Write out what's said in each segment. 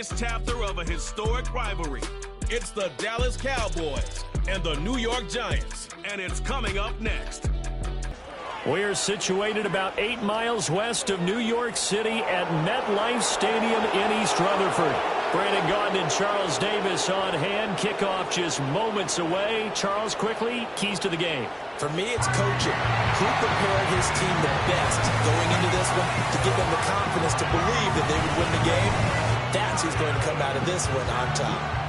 latest chapter of a historic rivalry. It's the Dallas Cowboys and the New York Giants, and it's coming up next. We're situated about 8 miles west of New York City at MetLife Stadium in East Rutherford. Brandon Gaudin and Charles Davis on hand. Kickoff just moments away. Charles, quickly, keys to the game. For me, it's coaching. Who prepared his team the best going into this one to give them the confidence to believe that they would win the game? That's who's going to come out of this one on top.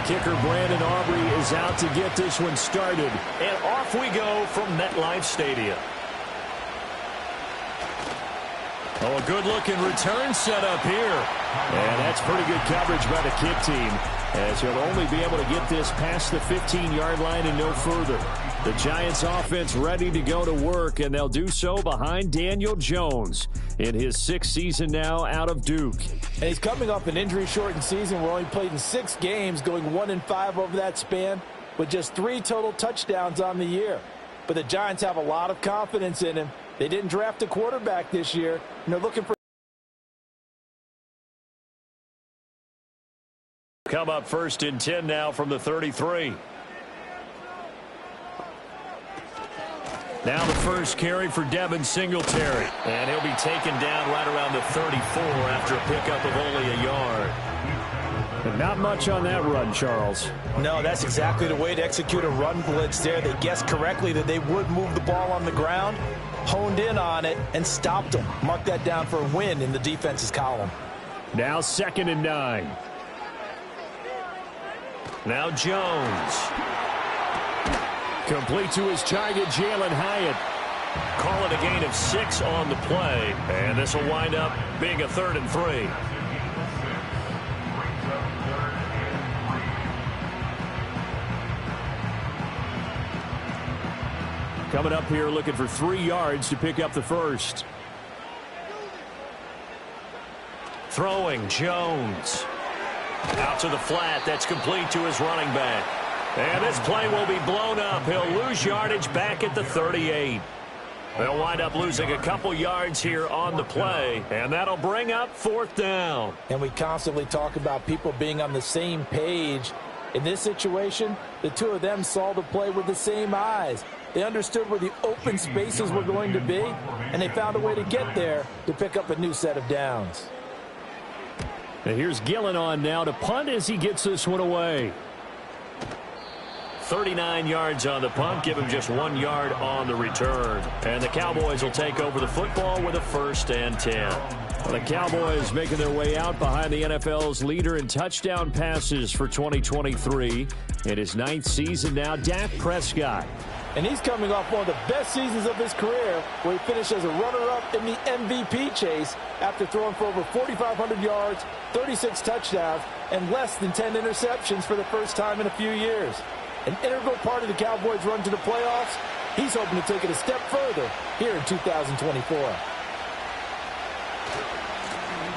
Kicker Brandon Aubrey is out to get this one started. And off we go from MetLife Stadium. Oh, a good-looking return set up here. And that's pretty good coverage by the kick team, as he'll only be able to get this past the 15-yard line and no further. The Giants offense ready to go to work, and they'll do so behind Daniel Jones in his 6th season now out of Duke. And he's coming off an injury-shortened season where he only played in 6 games, going 1-5 over that span, with just 3 total touchdowns on the year. But the Giants have a lot of confidence in him. They didn't draft a quarterback this year, and they're looking for... Come up 1st and 10 now from the 33. Now the first carry for Devin Singletary. And he'll be taken down right around the 34 after a pickup of only a yard. But not much on that run, Charles. No, that's exactly the way to execute a run blitz there. They guessed correctly that they would move the ball on the ground, honed in on it, and stopped them. Mark that down for a win in the defense's column. Now 2nd and 9. Now Jones. Complete to his target, Jalen Hyatt. Call it a gain of 6 on the play. And this will wind up being a 3rd and 3. Coming up here looking for 3 yards to pick up the first. Throwing Jones. Out to the flat. That's complete to his running back. And this play will be blown up. He'll lose yardage back at the 38. They'll wind up losing a couple yards here on the play, and that'll bring up 4th down. And we constantly talk about people being on the same page. In this situation, the two of them saw the play with the same eyes. They understood where the open spaces were going to be, and they found a way to get there to pick up a new set of downs. And here's Gillen on now to punt as he gets this one away. 39 yards on the punt, give him just 1 yard on the return. And the Cowboys will take over the football with a 1st and 10. Well, the Cowboys making their way out behind the NFL's leader in touchdown passes for 2023. In his 9th season now, Dak Prescott. And he's coming off one of the best seasons of his career, where he finished as a runner-up in the MVP chase after throwing for over 4,500 yards, 36 touchdowns, and less than 10 interceptions for the first time in a few years. An integral part of the Cowboys' run to the playoffs. He's hoping to take it a step further here in 2024.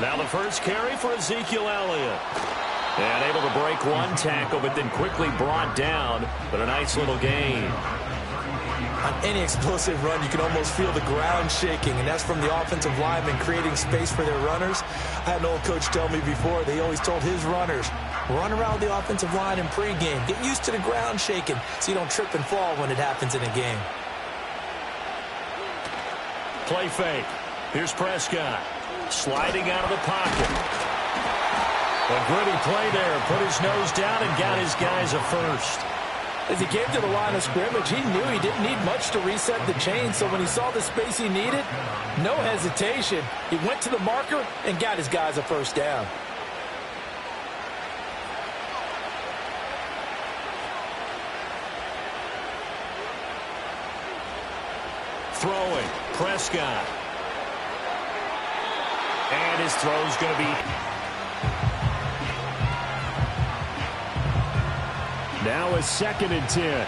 Now the first carry for Ezekiel Elliott. And able to break 1 tackle, but then quickly brought down. But a nice little gain. On any explosive run, you can almost feel the ground shaking, and that's from the offensive linemen creating space for their runners. I had an old coach tell me before, they always told his runners, run around the offensive line in pregame. Get used to the ground shaking so you don't trip and fall when it happens in a game. Play fake. Here's Prescott. Sliding out of the pocket. A gritty play there. Put his nose down and got his guys a first. As he came to the line of scrimmage, he knew he didn't need much to reset the chain, so when he saw the space he needed, no hesitation. He went to the marker and got his guys a 1st down. Throwing. Prescott. And his throw's going to be Now a 2nd and 10.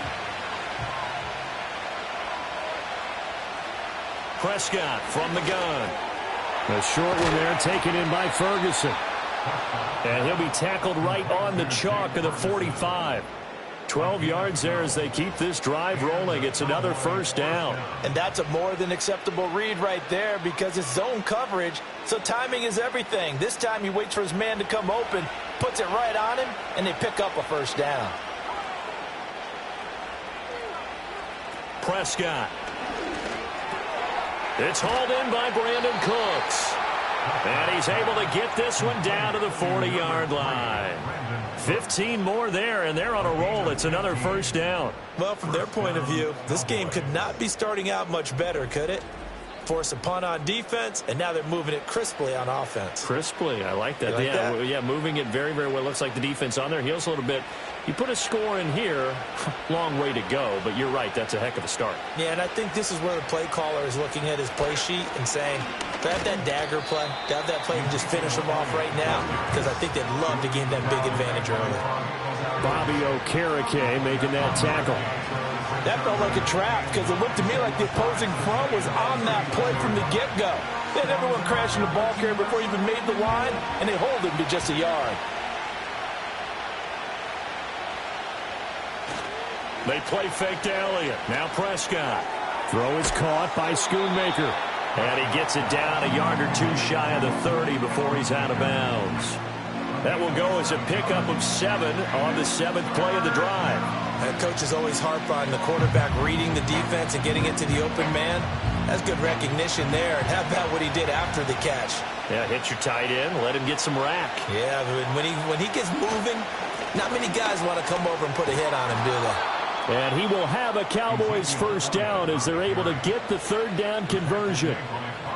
Prescott from the gun. A short one there taken in by Ferguson. And he'll be tackled right on the chalk of the 45. 12 yards there as they keep this drive rolling. It's another 1st down. And that's a more than acceptable read right there because it's zone coverage, so timing is everything. This time he waits for his man to come open, puts it right on him, and they pick up a 1st down. Prescott. It's hauled in by Brandon Cooks. And he's able to get this one down to the 40-yard line. 15 more there, and they're on a roll. It's another 1st down. Well, from their point of view, this game could not be starting out much better, could it? Force a punt on defense, and now they're moving it crisply on offense. Crisply, I like that. You like that? Yeah, moving it very, very well. Looks like the defense on their heels a little bit. You put a score in here, long way to go, but you're right, that's a heck of a start. Yeah, and I think this is where the play caller is looking at his play sheet and saying, grab that dagger play, grab that play and just finish them off right now, because I think they'd love to gain that big advantage early. Bobby Okereke making that tackle. That felt like a trap because it looked to me like the opposing front was on that play from the get-go. They had everyone crashing the ball carrier before he even made the line, and they hold him to just a yard. They play fake to Elliott. Now Prescott. Throw is caught by Schoonmaker. And he gets it down a yard or two shy of the 30 before he's out of bounds. That will go as a pickup of 7 on the 7th play of the drive. That coach is always harp on the quarterback reading the defense and getting it to the open man. That's good recognition there. And how about what he did after the catch? Yeah, hit your tight end, let him get some rack. Yeah, when he gets moving, not many guys want to come over and put a hit on him, do they? And he will have a Cowboys 1st down as they're able to get the 3rd down conversion.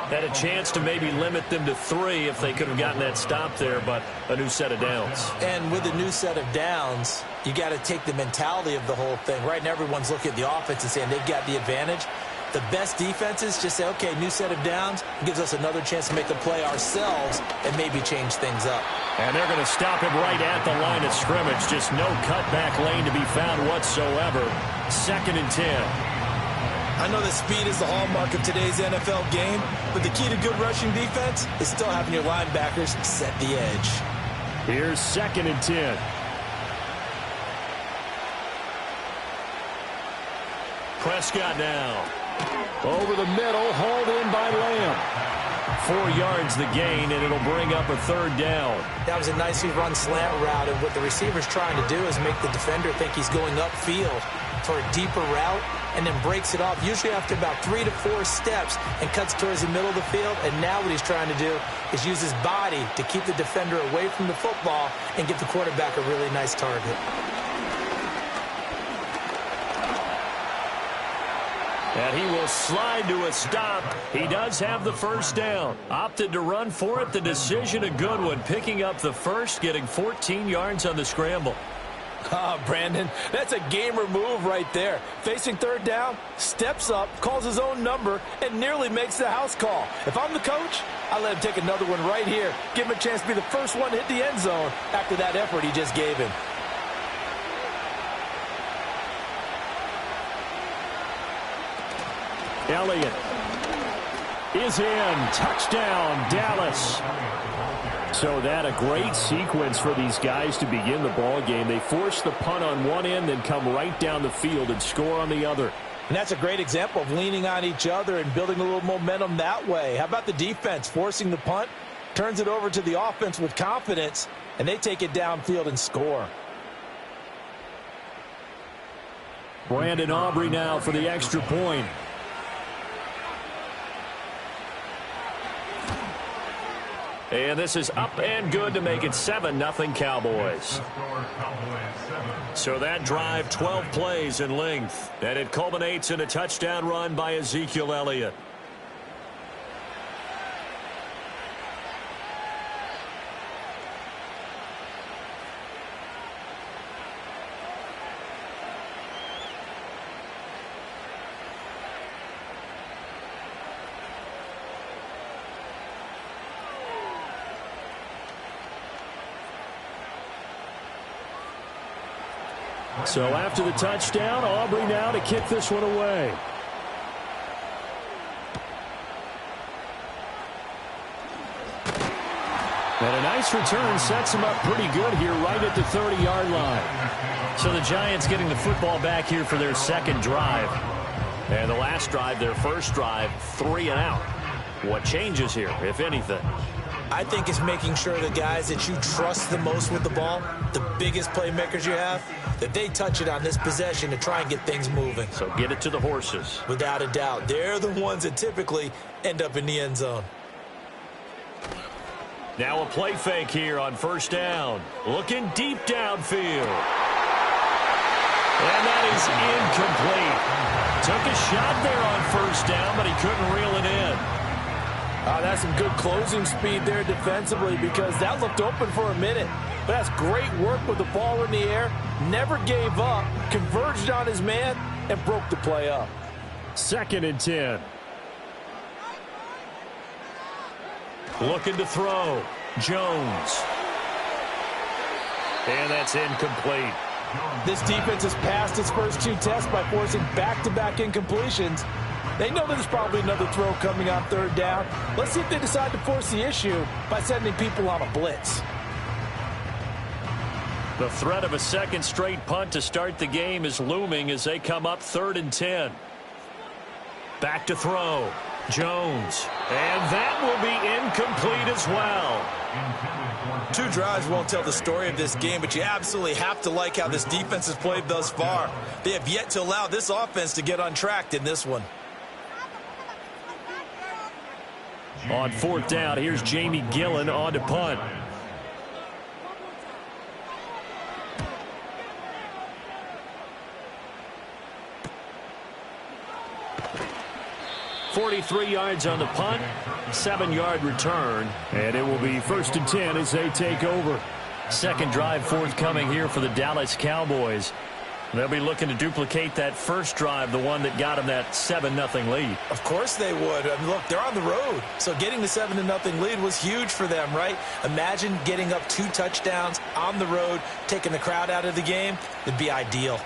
Had a chance to maybe limit them to 3 if they could have gotten that stop there, but a new set of downs. And with a new set of downs, you got to take the mentality of the whole thing. Right now, everyone's looking at the offense and saying they've got the advantage. The best defenses just say, okay, new set of downs, gives us another chance to make a play ourselves and maybe change things up. And they're going to stop him right at the line of scrimmage. Just no cutback lane to be found whatsoever. 2nd and 10. I know that speed is the hallmark of today's NFL game, but the key to good rushing defense is still having your linebackers set the edge. Here's 2nd and 10. Prescott now. Over the middle, hauled in by Lamb. 4 yards the gain, and it'll bring up a 3rd down. That was a nicely run slant route, and what the receiver's trying to do is make the defender think he's going upfield for a deeper route, and then breaks it off, usually after about 3 to 4 steps, and cuts towards the middle of the field. And now what he's trying to do is use his body to keep the defender away from the football and give the quarterback a really nice target. And he will slide to a stop. He does have the 1st down. Opted to run for it. The decision a good one. Picking up the 1st, getting 14 yards on the scramble. Ah, Brandon, that's a gamer move right there. Facing 3rd down, steps up, calls his own number, and nearly makes the house call. If I'm the coach, I let him take another one right here. Give him a chance to be the first one to hit the end zone after that effort he just gave him. Elliott is in. Touchdown, Dallas. So that a great sequence for these guys to begin the ball game. They force the punt on one end, then come right down the field and score on the other. And that's a great example of leaning on each other and building a little momentum that way. How about the defense forcing the punt, turns it over to the offense with confidence, and they take it downfield and score. Brandon Aubrey now for the extra point. And this is up and good to make it 7-0 Cowboys. So that drive, 12 plays in length. And it culminates in a touchdown run by Ezekiel Elliott. So after the touchdown, Aubrey now to kick this one away. And a nice return sets them up pretty good here right at the 30-yard line. So the Giants getting the football back here for their second drive. And the last drive, their first drive, 3 and out. What changes here, if anything? I think it's making sure the guys that you trust the most with the ball, the biggest playmakers you have, that they touch it on this possession to try and get things moving. So get it to the horses. Without a doubt. They're the ones that typically end up in the end zone. Now a play fake here on first down. Looking deep downfield. And that is incomplete. Took a shot there on first down, but he couldn't reel it in. That's some good closing speed there defensively because that looked open for a minute. But that's great work with the ball in the air. Never gave up, converged on his man, and broke the play up. 2nd and 10. Looking to throw. Jones. And that's incomplete. This defense has passed its first 2 tests by forcing back-to-back incompletions. They know there's probably another throw coming on 3rd down. Let's see if they decide to force the issue by sending people on a blitz. The threat of a second straight punt to start the game is looming as they come up 3rd and 10. Back to throw. Jones. And that will be incomplete as well. 2 drives won't tell the story of this game, but you absolutely have to like how this defense has played thus far. They have yet to allow this offense to get untracked in this one. On 4th down, here's Jamie Gillen on to punt. .43 yards on the punt, 7-yard return, and it will be 1st and 10 as they take over. Second drive forthcoming here for the Dallas Cowboys. They'll be looking to duplicate that first drive, the one that got them that 7-0 lead. Of course they would. I mean, look, they're on the road. So getting the 7-0 lead was huge for them, right? Imagine getting up 2 touchdowns on the road, taking the crowd out of the game. It'd be ideal.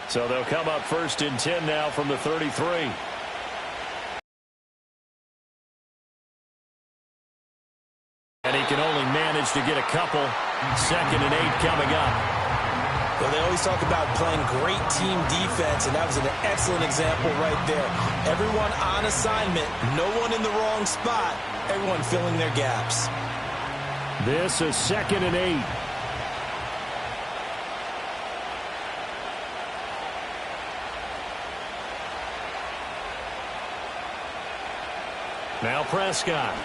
So they'll come up 1st and 10 now from the 33. And he can only manage to get a couple. 2nd and 8 coming up. Well, they always talk about playing great team defense, and that was an excellent example right there. Everyone on assignment, no one in the wrong spot, everyone filling their gaps. This is 2nd and 8. Now Prescott.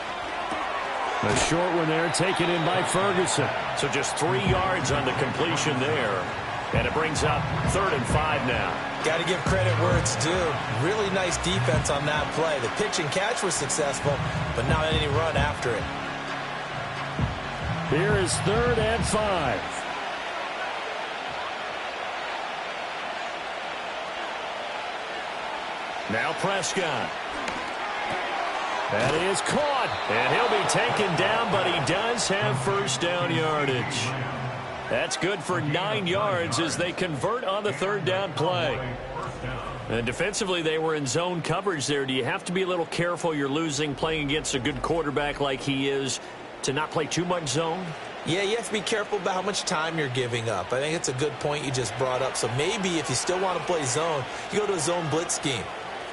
A short one there taken in by Ferguson. So just 3 yards on the completion there. And it brings up 3rd and 5 now. Got to give credit where it's due. Really nice defense on that play. The pitch and catch was successful, but not any run after it. Here is 3rd and 5. Now Prescott. That is caught. And he'll be taken down, but he does have first down yardage. That's good for 9 yards as they convert on the 3rd down play. And defensively, they were in zone coverage there. Do you have to be a little careful you're losing playing against a good quarterback like he is to not play too much zone? Yeah, you have to be careful about how much time you're giving up. I think it's a good point you just brought up. So maybe if you still want to play zone, you go to a zone blitz scheme.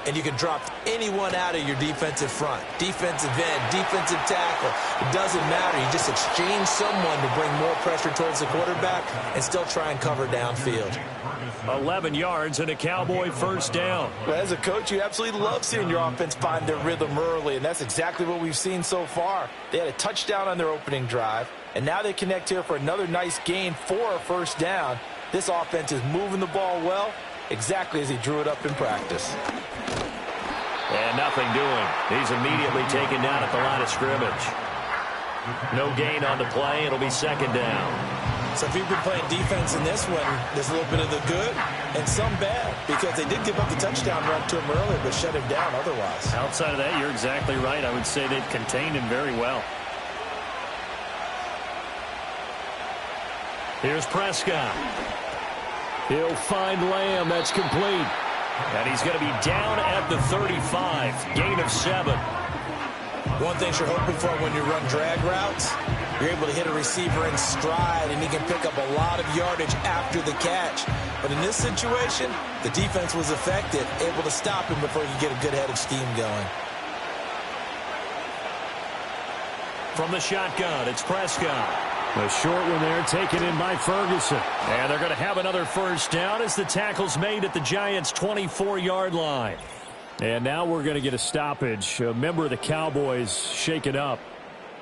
And you can drop anyone out of your defensive front. Defensive end, defensive tackle. It doesn't matter. You just exchange someone to bring more pressure towards the quarterback and still try and cover downfield. 11 yards and a Cowboy first down. Well, as a coach, you absolutely love seeing your offense find their rhythm early, and that's exactly what we've seen so far. They had a touchdown on their opening drive, and now they connect here for another nice gain for a first down. This offense is moving the ball well, exactly as he drew it up in practice. And nothing doing. He's immediately taken down at the line of scrimmage. No gain on the play. It'll be 2nd down. So if you've been playing defense in this one, there's a little bit of the good and some bad because they did give up the touchdown run to him earlier but shut him down otherwise. Outside of that, you're exactly right. I would say they've contained him very well. Here's Prescott. He'll find Lamb. That's complete. And he's going to be down at the 35. Gain of 7. One thing you're hoping for when you run drag routes, you're able to hit a receiver in stride, and he can pick up a lot of yardage after the catch. But in this situation, the defense was effective, able to stop him before he could get a good head of steam going. From the shotgun, it's Prescott. The short one there taken in by Ferguson. And they're going to have another first down as the tackle's made at the Giants' 24-yard line. And now we're going to get a stoppage. A member of the Cowboys shaken up.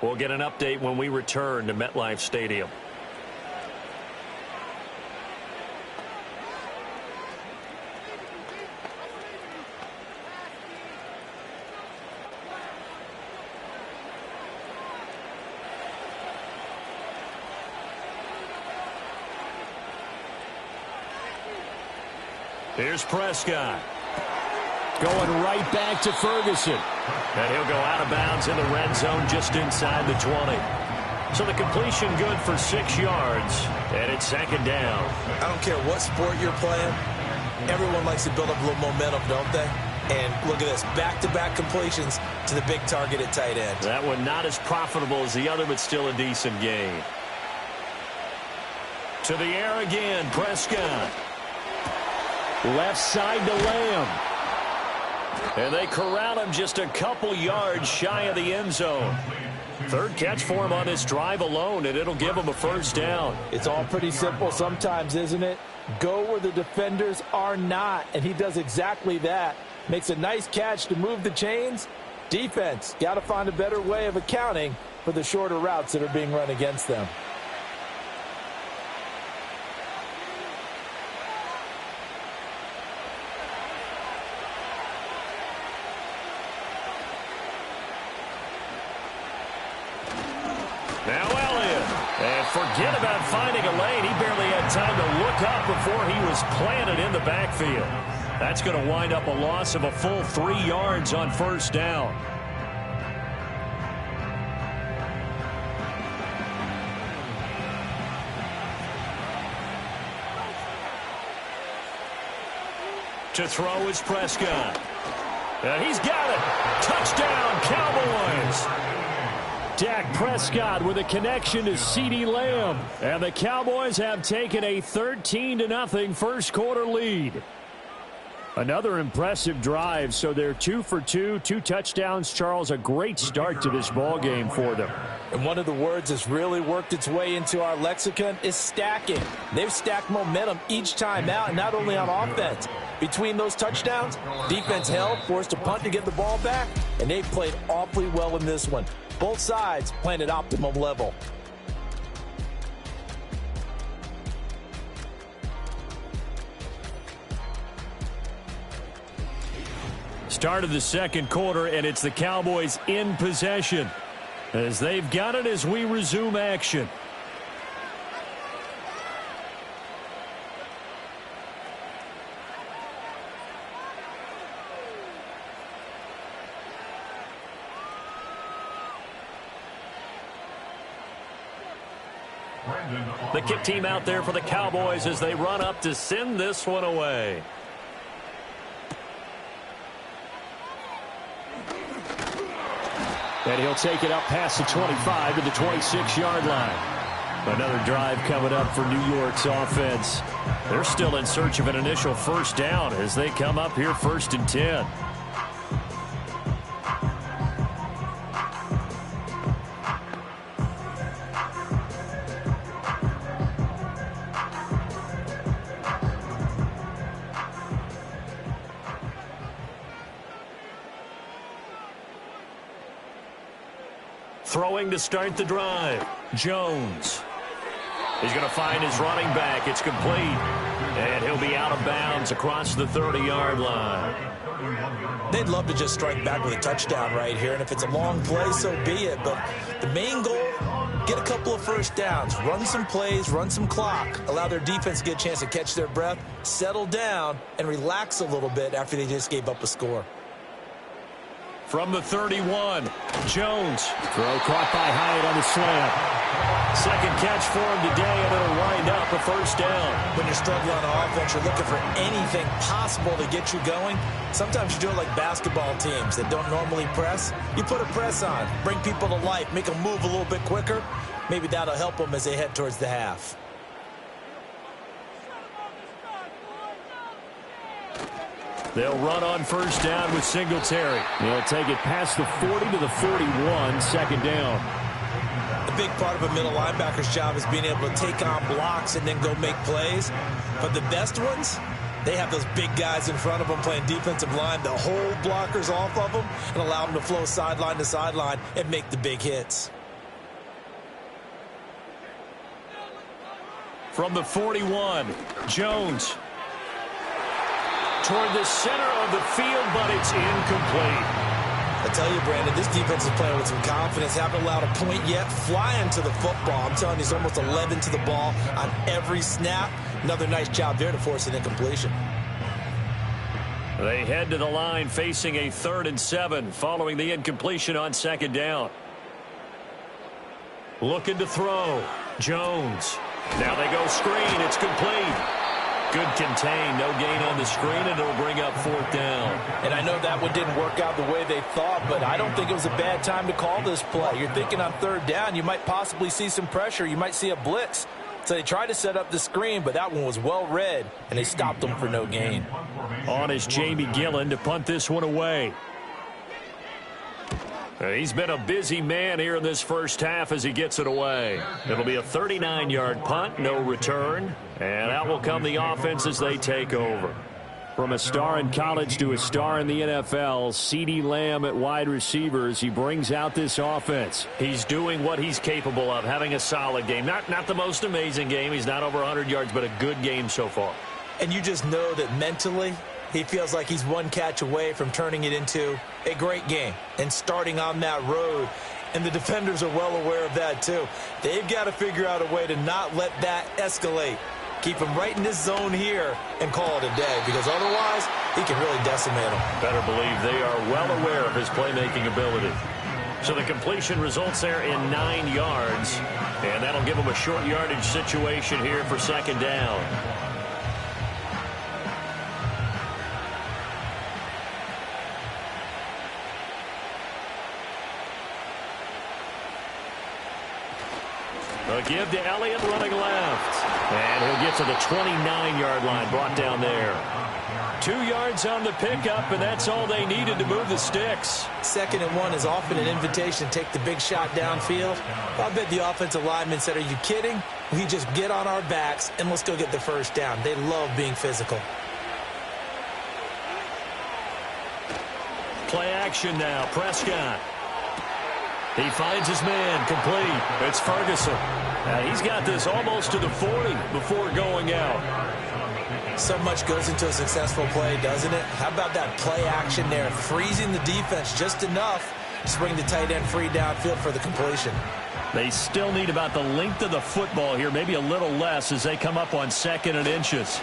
We'll get an update when we return to MetLife Stadium. Here's Prescott. Going right back to Ferguson. And he'll go out of bounds in the red zone just inside the 20. So the completion good for 6 yards. And it's second down. I don't care what sport you're playing. Everyone likes to build up a little momentum, don't they? And look at this. Back-to-back completions to the big target at tight end. That one not as profitable as the other, but still a decent gain. To the air again, Prescott. Left side to Lamb. And they corral him just a couple yards shy of the end zone. Third catch for him on this drive alone, and it'll give him a first down. It's all pretty simple sometimes, isn't it? Go where the defenders are not, and he does exactly that. Makes a nice catch to move the chains. Defense, got to find a better way of accounting for the shorter routes that are being run against them. Now Elliott, and forget about finding a lane. He barely had time to look up before he was planted in the backfield. That's going to wind up a loss of a full 3 yards on first down. To throw is Prescott. And he's got it. Touchdown, Cowboys. Dak Prescott with a connection to CeeDee Lamb. And the Cowboys have taken a 13-0 first quarter lead. Another impressive drive, so they're 2 for 2, 2 touchdowns. Charles, a great start to this ball game for them. And one of the words that's really worked its way into our lexicon is stacking. They've stacked momentum each time out, and not only on offense. Between those touchdowns, defense held, forced a punt to get the ball back, and they played awfully well in this one. Both sides playing at optimum level. Start of the second quarter, and it's the Cowboys in possession as they've got it as we resume action. The kick team out there for the Cowboys as they run up to send this one away. And he'll take it up past the 25 to the 26-yard line. Another drive coming up for New York's offense. They're still in search of an initial first down as they come up here 1st and 10. Throwing to start the drive. Jones. He's going to find his running back. It's complete. And he'll be out of bounds across the 30-yard line. They'd love to just strike back with a touchdown right here. And if it's a long play, so be it. But the main goal, get a couple of first downs. Run some plays, run some clock. Allow their defense to get a chance to catch their breath, settle down, and relax a little bit after they just gave up a score. From the 31, Jones. Throw caught by Hyatt on the slam. Second catch for him today, and it'll wind up a first down. When you're struggling on offense, you're looking for anything possible to get you going. Sometimes you do it like basketball teams that don't normally press. You put a press on, bring people to life, make them move a little bit quicker. Maybe that'll help them as they head towards the half. They'll run on first down with Singletary. He'll take it past the 40 to the 41, second down. A big part of a middle linebacker's job is being able to take on blocks and then go make plays. But the best ones, they have those big guys in front of them playing defensive line that hold blockers off of them and allow them to flow sideline to sideline and make the big hits. From the 41, Jones. Toward the center of the field, but it's incomplete. I tell you, Brandon, this defense is playing with some confidence. Haven't allowed a point yet. Flying to the football. I'm telling you, he's almost 11 to the ball on every snap. Another nice job there to force an incompletion. They head to the line facing a 3rd and 7 following the incompletion on second down. Looking to throw. Jones. Now they go screen. It's complete. Good contain, no gain on the screen, and it'll bring up 4th down. And I know that one didn't work out the way they thought, but I don't think it was a bad time to call this play. You're thinking on 3rd down, you might possibly see some pressure. You might see a blitz. So they tried to set up the screen, but that one was well read, and they stopped them for no gain. On is Jamie Gillen to punt this one away. He's been a busy man here in this first half as he gets it away. It'll be a 39-yard punt, no return. And out will come the offense as they take over. From a star in college to a star in the NFL, CeeDee Lamb at wide receivers, he brings out this offense. He's doing what he's capable of, having a solid game. Not the most amazing game. He's not over 100 yards, but a good game so far. And you just know that mentally, he feels like he's one catch away from turning it into a great game and starting on that road. And the defenders are well aware of that, too. They've got to figure out a way to not let that escalate. Keep him right in this zone here and call it a day, because otherwise he can really decimate them. Better believe they are well aware of his playmaking ability. So the completion results there in 9 yards, and that'll give him a short yardage situation here for second down. A give to Elliott running left. And he'll get to the 29-yard line, brought down there. 2 yards on the pickup, and that's all they needed to move the sticks. 2nd and 1 is often an invitation to take the big shot downfield. I bet the offensive lineman said, are you kidding? We just get on our backs and let's go get the first down. They love being physical. Play action now. Prescott. He finds his man, complete. It's Ferguson. He's got this almost to the 40 before going out. So much goes into a successful play, doesn't it? How about that play action there? Freezing the defense just enough to bring the tight end free downfield for the completion. They still need about the length of the football here, maybe a little less as they come up on 2nd and inches.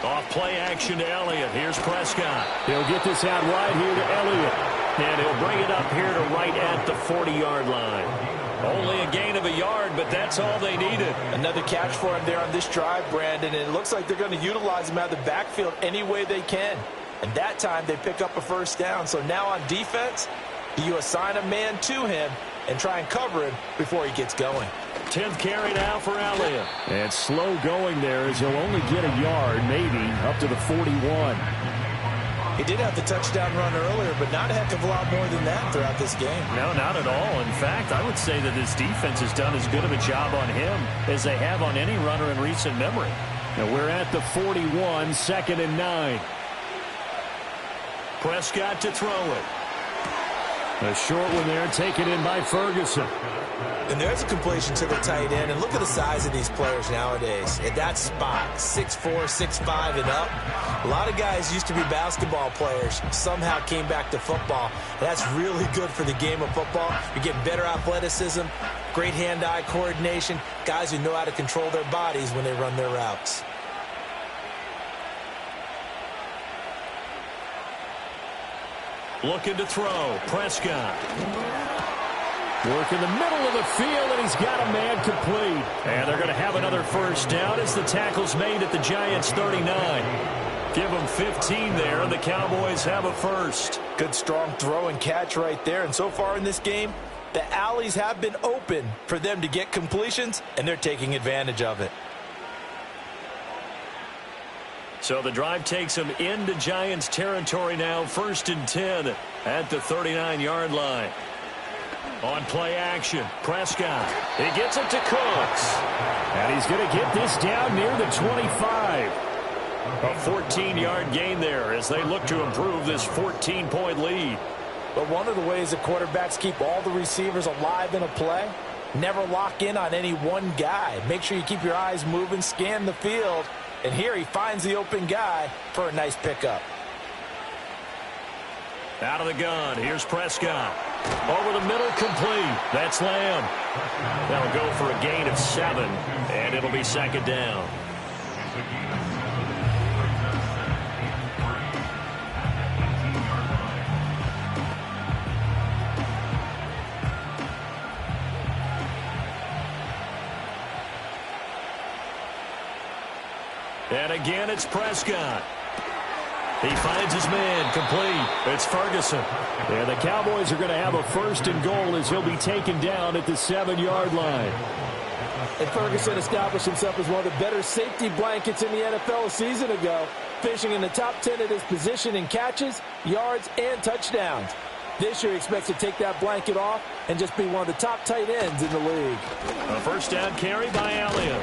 Off play action to Elliott. Here's Prescott. He'll get this out wide here to Elliott. And he'll bring it up here to right at the 40-yard line. Only a gain of a yard, but that's all they needed. Another catch for him there on this drive, Brandon, and it looks like they're going to utilize him out of the backfield any way they can. And that time they pick up a first down. So now on defense, you assign a man to him and try and cover him before he gets going. 10th carry now for Elliott. And slow going there as he'll only get a yard, maybe, up to the 41. He did have the touchdown run earlier, but not a heck of a lot more than that throughout this game. No, not at all. In fact, I would say that this defense has done as good of a job on him as they have on any runner in recent memory. Now we're at the 41, 2nd and 9. Prescott to throw it. A short one there, taken in by Ferguson. And there's a completion to the tight end. And look at the size of these players nowadays. At that spot, 6'4", 6'5", and up. A lot of guys used to be basketball players. Somehow came back to football. That's really good for the game of football. You're getting better athleticism, great hand-eye coordination, guys who know how to control their bodies when they run their routes. Looking to throw. Prescott. Work in the middle of the field, and he's got a man complete. And they're going to have another first down as the tackle's made at the Giants' 39. Give them 15 there, and the Cowboys have a first. Good, strong throw and catch right there. And so far in this game, the alleys have been open for them to get completions, and they're taking advantage of it. So the drive takes them into Giants territory now, 1st and 10 at the 39-yard line. On play action, Prescott. He gets it to Cooks. And he's going to get this down near the 25. A 14-yard gain there as they look to improve this 14-point lead. But one of the ways that quarterbacks keep all the receivers alive in a play, never lock in on any one guy. Make sure you keep your eyes moving, scan the field. And here he finds the open guy for a nice pickup. Out of the gun, here's Prescott. Over the middle, complete. That's Lamb. That'll go for a gain of 7, and it'll be 2nd down. And again, it's Prescott. He finds his man, complete. It's Ferguson. And the Cowboys are going to have a 1st and goal as he'll be taken down at the 7-yard line. And Ferguson established himself as one of the better safety blankets in the NFL a season ago, finishing in the top 10 at his position in catches, yards, and touchdowns. This year he expects to take that blanket off and just be one of the top tight ends in the league. A 1st down carry by Elliott.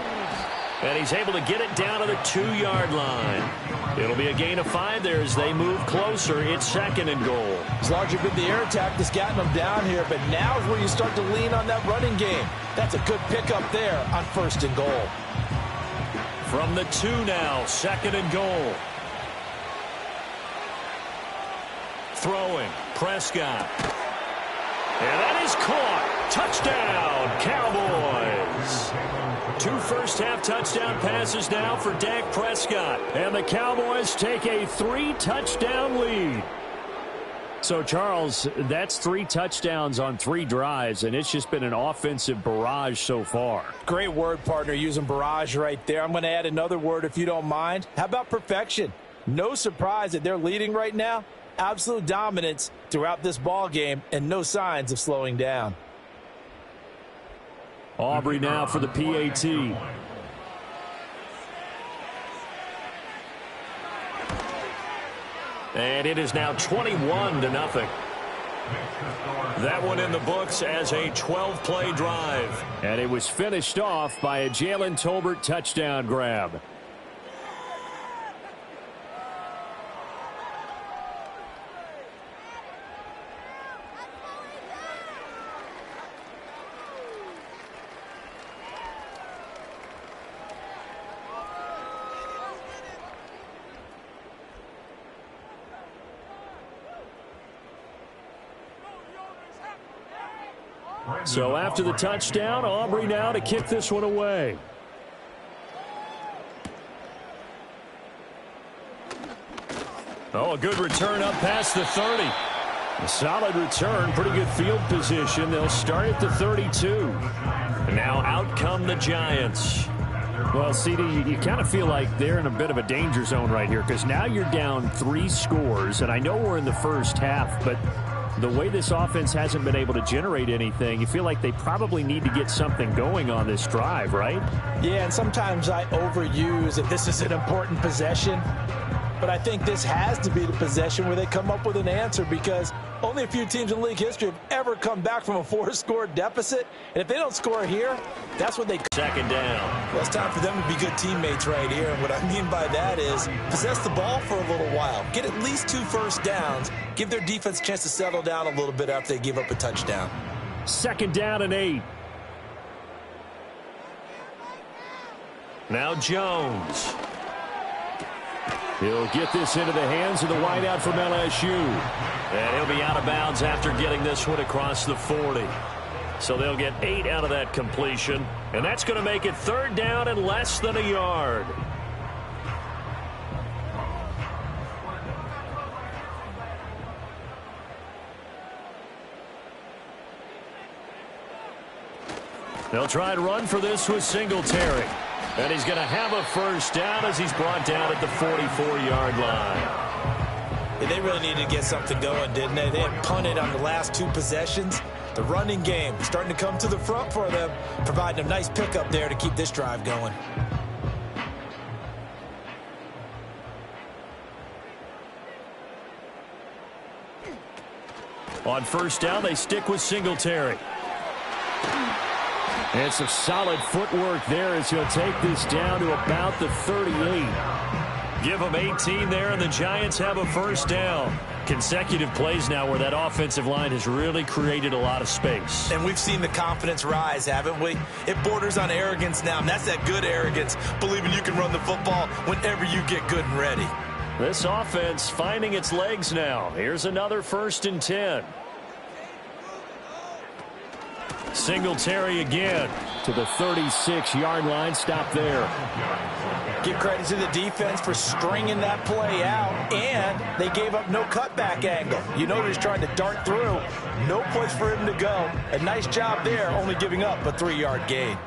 And he's able to get it down to the 2-yard line. It'll be a gain of 5 there as they move closer. It's 2nd and goal. As long as you've been the air attack that's gotten them down here, but now is where you start to lean on that running game. That's a good pickup there on 1st and goal. From the 2 now, 2nd and goal. Throwing, Prescott. And that is caught. Touchdown, Cowboys. 2 first-half touchdown passes now for Dak Prescott. And the Cowboys take a 3-touchdown lead. So, Charles, that's 3 touchdowns on 3 drives, and it's just been an offensive barrage so far. Great word, partner, using barrage right there. I'm going to add another word if you don't mind. How about perfection? No surprise that they're leading right now. Absolute dominance throughout this ball game and no signs of slowing down. Aubrey now for the PAT. And it is now 21-0. That one in the books as a 12-play drive. And it was finished off by a Jalen Tolbert touchdown grab. So after the touchdown, Aubrey now to kick this one away. Oh, a good return up past the 30. A solid return, pretty good field position. They'll start at the 32. And now out come the Giants. Well, CD, you kind of feel like they're in a bit of a danger zone right here because now you're down 3 scores. And I know we're in the first half, but the way this offense hasn't been able to generate anything, you feel like they probably need to get something going on this drive, right? Yeah, and sometimes I overuse if this is an important possession. But I think this has to be the possession where they come up with an answer because only a few teams in league history have ever come back from a 4-score deficit. And if they don't score here, that's what they... 2nd down. Well, it's time for them to be good teammates right here. And what I mean by that is possess the ball for a little while. Get at least 2 first downs. Give their defense a chance to settle down a little bit after they give up a touchdown. 2nd down and 8. Now Jones. He'll get this into the hands of the wideout from LSU. And he'll be out of bounds after getting this one across the 40. So they'll get 8 out of that completion. And that's going to make it 3rd down and less than a yard. They'll try and run for this with Singletary. And he's going to have a first down as he's brought down at the 44-yard line. Yeah, they really needed to get something going, didn't they? They had punted on the last 2 possessions. The running game starting to come to the front for them, providing a nice pickup there to keep this drive going. On first down, they stick with Singletary. And some solid footwork there as he'll take this down to about the 38. Give them 18 there, and the Giants have a first down. Consecutive plays now where that offensive line has really created a lot of space. And we've seen the confidence rise, haven't we? It borders on arrogance now, and that's that good arrogance, believing you can run the football whenever you get good and ready. This offense finding its legs now. Here's another 1st and 10. Singletary again to the 36-yard line. Stop there. Give credit to the defense for stringing that play out, and they gave up no cutback angle. You know he's trying to dart through. No place for him to go. A nice job there, only giving up a 3-yard gain.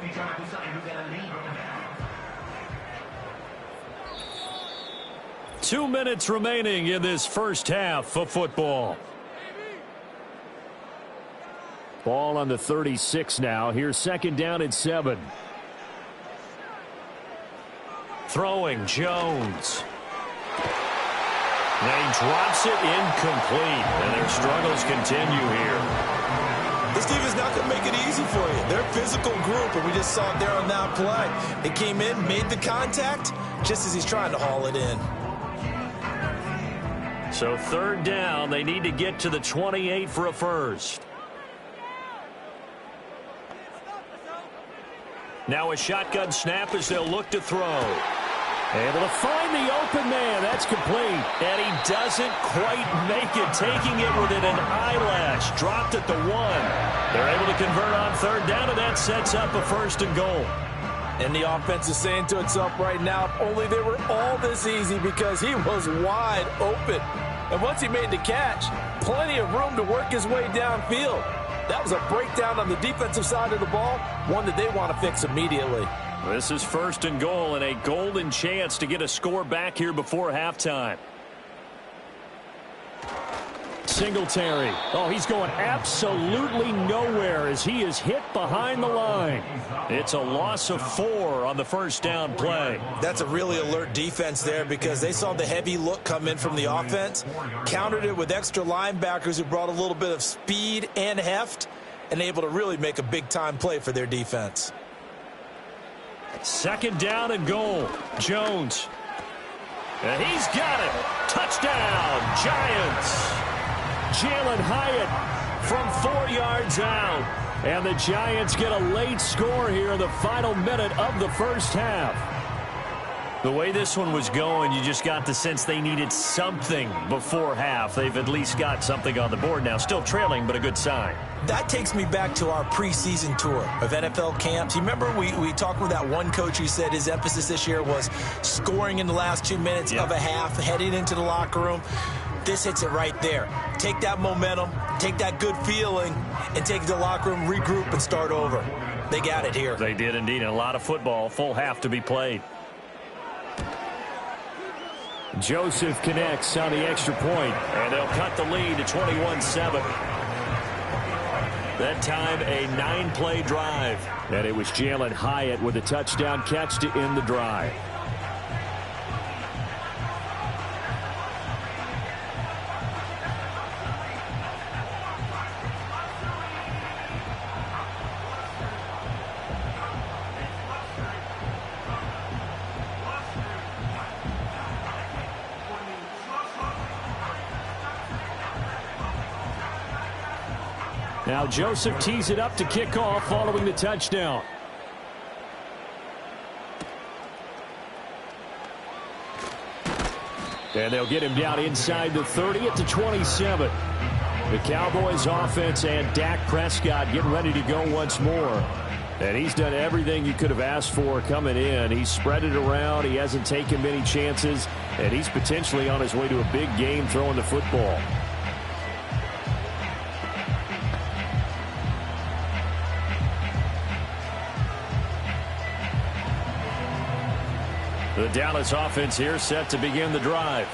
Two minutes remaining in this first half of football. Ball on the 36 now. Here's 2nd down and 7. Throwing Jones. Now he drops it incomplete, and their struggles continue here. This team is not going to make it easy for you. They're a physical group, and we just saw it there on that play. They came in, made the contact, just as he's trying to haul it in. So 3rd down, they need to get to the 28 for a first. Now a shotgun snap as they'll look to throw. Able to find the open man. That's complete. And he doesn't quite make it. Taking it within an eyelash. Dropped at the 1. They're able to convert on 3rd down, and that sets up a 1st and goal. And the offense is saying to itself right now, if only they were all this easy, because he was wide open. And once he made the catch, plenty of room to work his way downfield. That was a breakdown on the defensive side of the ball, one that they want to fix immediately. This is 1st and goal, and a golden chance to get a score back here before halftime. Singletary. Oh, he's going absolutely nowhere as he is hit behind the line. It's a loss of 4 on the 1st down play. That's a really alert defense there, because they saw the heavy look come in from the offense, countered it with extra linebackers who brought a little bit of speed and heft, and able to really make a big-time play for their defense. 2nd down and goal. Jones. And he's got it. Touchdown, Giants. Jalin Hyatt from 4 yards out. And the Giants get a late score here in the final minute of the first half. The way this one was going, you just got the sense they needed something before half. They've at least got something on the board now. Still trailing, but a good sign. That takes me back to our preseason tour of NFL camps. You remember we talked with that one coach who said his emphasis this year was scoring in the last 2 minutes of a half, heading into the locker room. This hits it right there. Take that momentum, take that good feeling, and take it to the locker room, regroup, and start over. They got it here. They did indeed, and a lot of football, full half to be played. Joseph connects on the extra point, and they'll cut the lead to 21-7. That time, a 9-play drive. And it was Jalin Hyatt with a touchdown catch to end the drive. Now Joseph tees it up to kick off following the touchdown. And they'll get him down inside the 30 at the 27. The Cowboys offense and Dak Prescott getting ready to go once more. And he's done everything you could have asked for coming in. He's spread it around. He hasn't taken many chances. And he's potentially on his way to a big game throwing the football. The Dallas offense here set to begin the drive.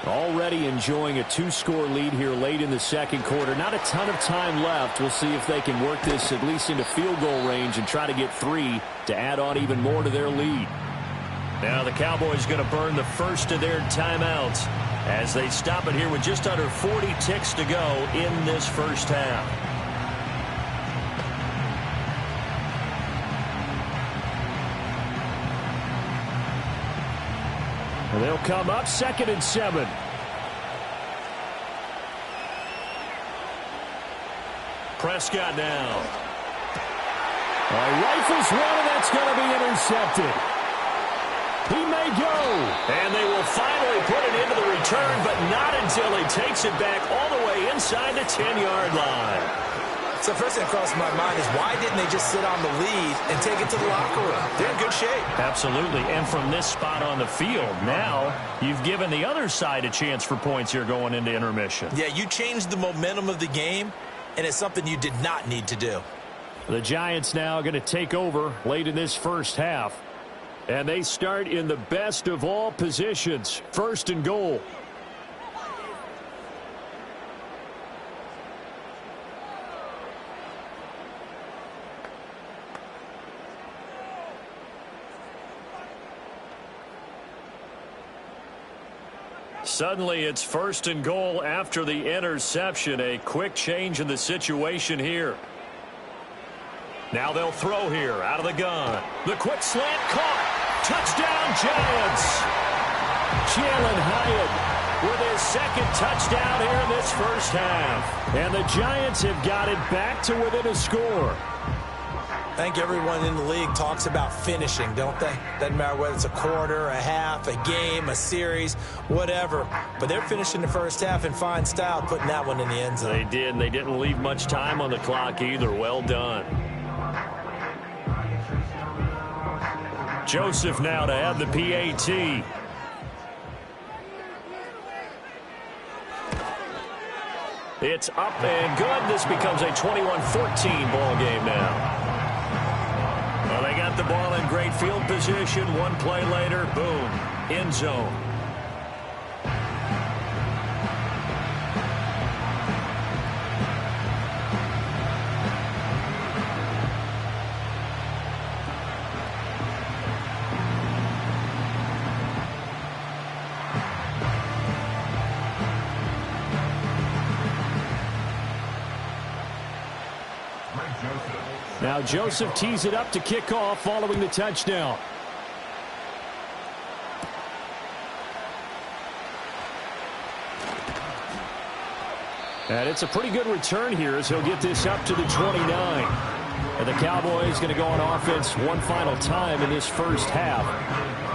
Already enjoying a 2-score lead here late in the second quarter. Not a ton of time left. We'll see if they can work this at least into field goal range and try to get 3 to add on even more to their lead. Now the Cowboys going to burn the first of their timeouts as they stop it here with just under 40 ticks to go in this first half. And they'll come up 2nd and 7. Prescott now. Rifles one, and that's going to be intercepted. He may go. And they will finally put it into the return, but not until he takes it back all the way inside the 10-yard line. So the first thing that crossed my mind is why didn't they just sit on the lead and take it to the locker room? They're in good shape. Absolutely. And from this spot on the field, now you've given the other side a chance for points here going into intermission. Yeah, you changed the momentum of the game, and it's something you did not need to do. The Giants now going to take over late in this first half. And they start in the best of all positions. 1st and goal. Suddenly it's 1st and goal after the interception. A quick change in the situation here. Now they'll throw here out of the gun. The quick slant caught. Touchdown Giants. Jalen Hyatt with his 2nd touchdown here in this first half. And the Giants have got it back to within a score. I think everyone in the league talks about finishing, don't they? Doesn't matter whether it's a quarter, a half, a game, a series, whatever. But they're finishing the first half in fine style, putting that one in the end zone. They did, and they didn't leave much time on the clock either. Well done. Joseph now to have the PAT. It's up and good. This becomes a 21-14 ball game now. Well, they got the ball in great field position. One play later, boom, end zone. Now Joseph tees it up to kick off following the touchdown. And it's a pretty good return here as he'll get this up to the 29. And the Cowboys going to go on offense one final time in this first half.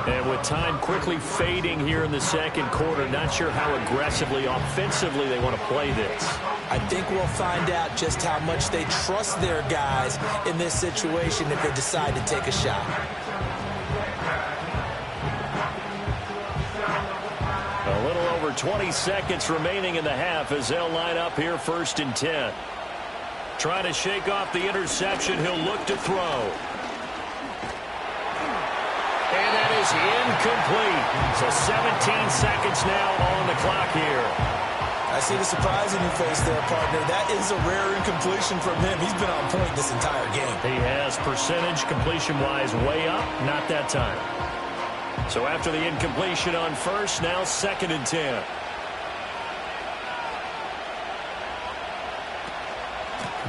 And with time quickly fading here in the second quarter, not sure how aggressively, offensively they want to play this. I think we'll find out just how much they trust their guys in this situation if they decide to take a shot. A little over 20 seconds remaining in the half as they'll line up here 1st and 10. Trying to shake off the interception. He'll look to throw. And that is incomplete. So 17 seconds now on the clock here. I see the surprise in your face there, partner. That is a rare incompletion from him. He's been on point this entire game. He has percentage completion-wise way up. Not that time. So after the incompletion on first, now 2nd and 10.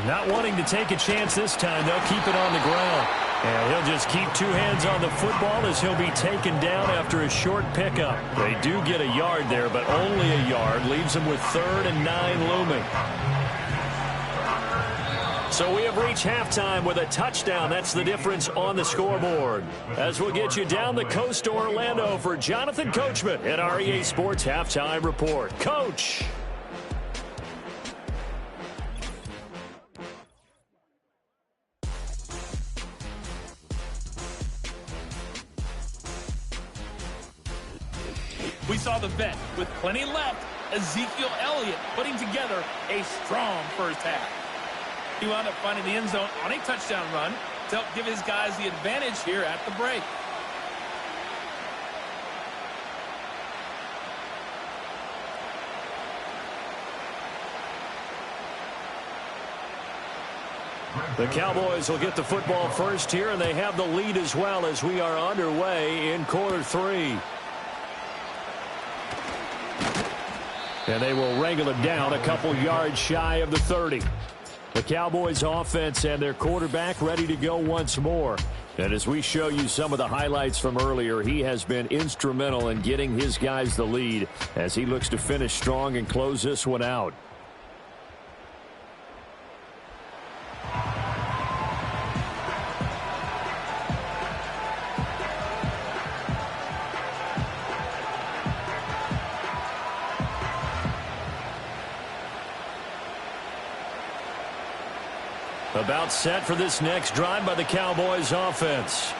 Not wanting to take a chance this time. They'll keep it on the ground. And he'll just keep 2 hands on the football as he'll be taken down after a short pickup. They do get a yard there, but only a yard. Leaves them with 3rd and 9 looming. So we have reached halftime with a touchdown. That's the difference on the scoreboard. As we'll get you down the coast to Orlando for Jonathan Coachman at our EA Sports Halftime Report. Coach. We saw the vet with plenty left, Ezekiel Elliott, putting together a strong first half. He wound up finding the end zone on a touchdown run to help give his guys the advantage here at the break. The Cowboys will get the football first here, and they have the lead as well as we are underway in quarter 3. And they will wrangle it down a couple yards shy of the 30. The Cowboys offense and their quarterback ready to go once more. And as we show you some of the highlights from earlier, he has been instrumental in getting his guys the lead as he looks to finish strong and close this one out. About set for this next drive by the Cowboys offense.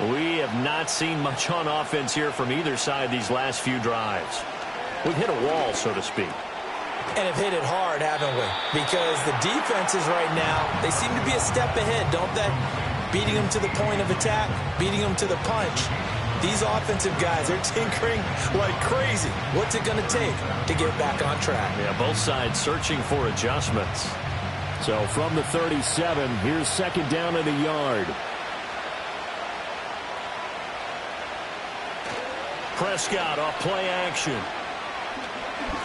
We have not seen much on offense here from either side these last few drives. We've hit a wall, so to speak. And have hit it hard, haven't we? Because the defenses right now, they seem to be a step ahead, don't they? Beating them to the point of attack, beating them to the punch. These offensive guys are tinkering like crazy. What's it going to take to get back on track? Yeah, both sides searching for adjustments. So from the 37, here's second down and a yard. Prescott off play action.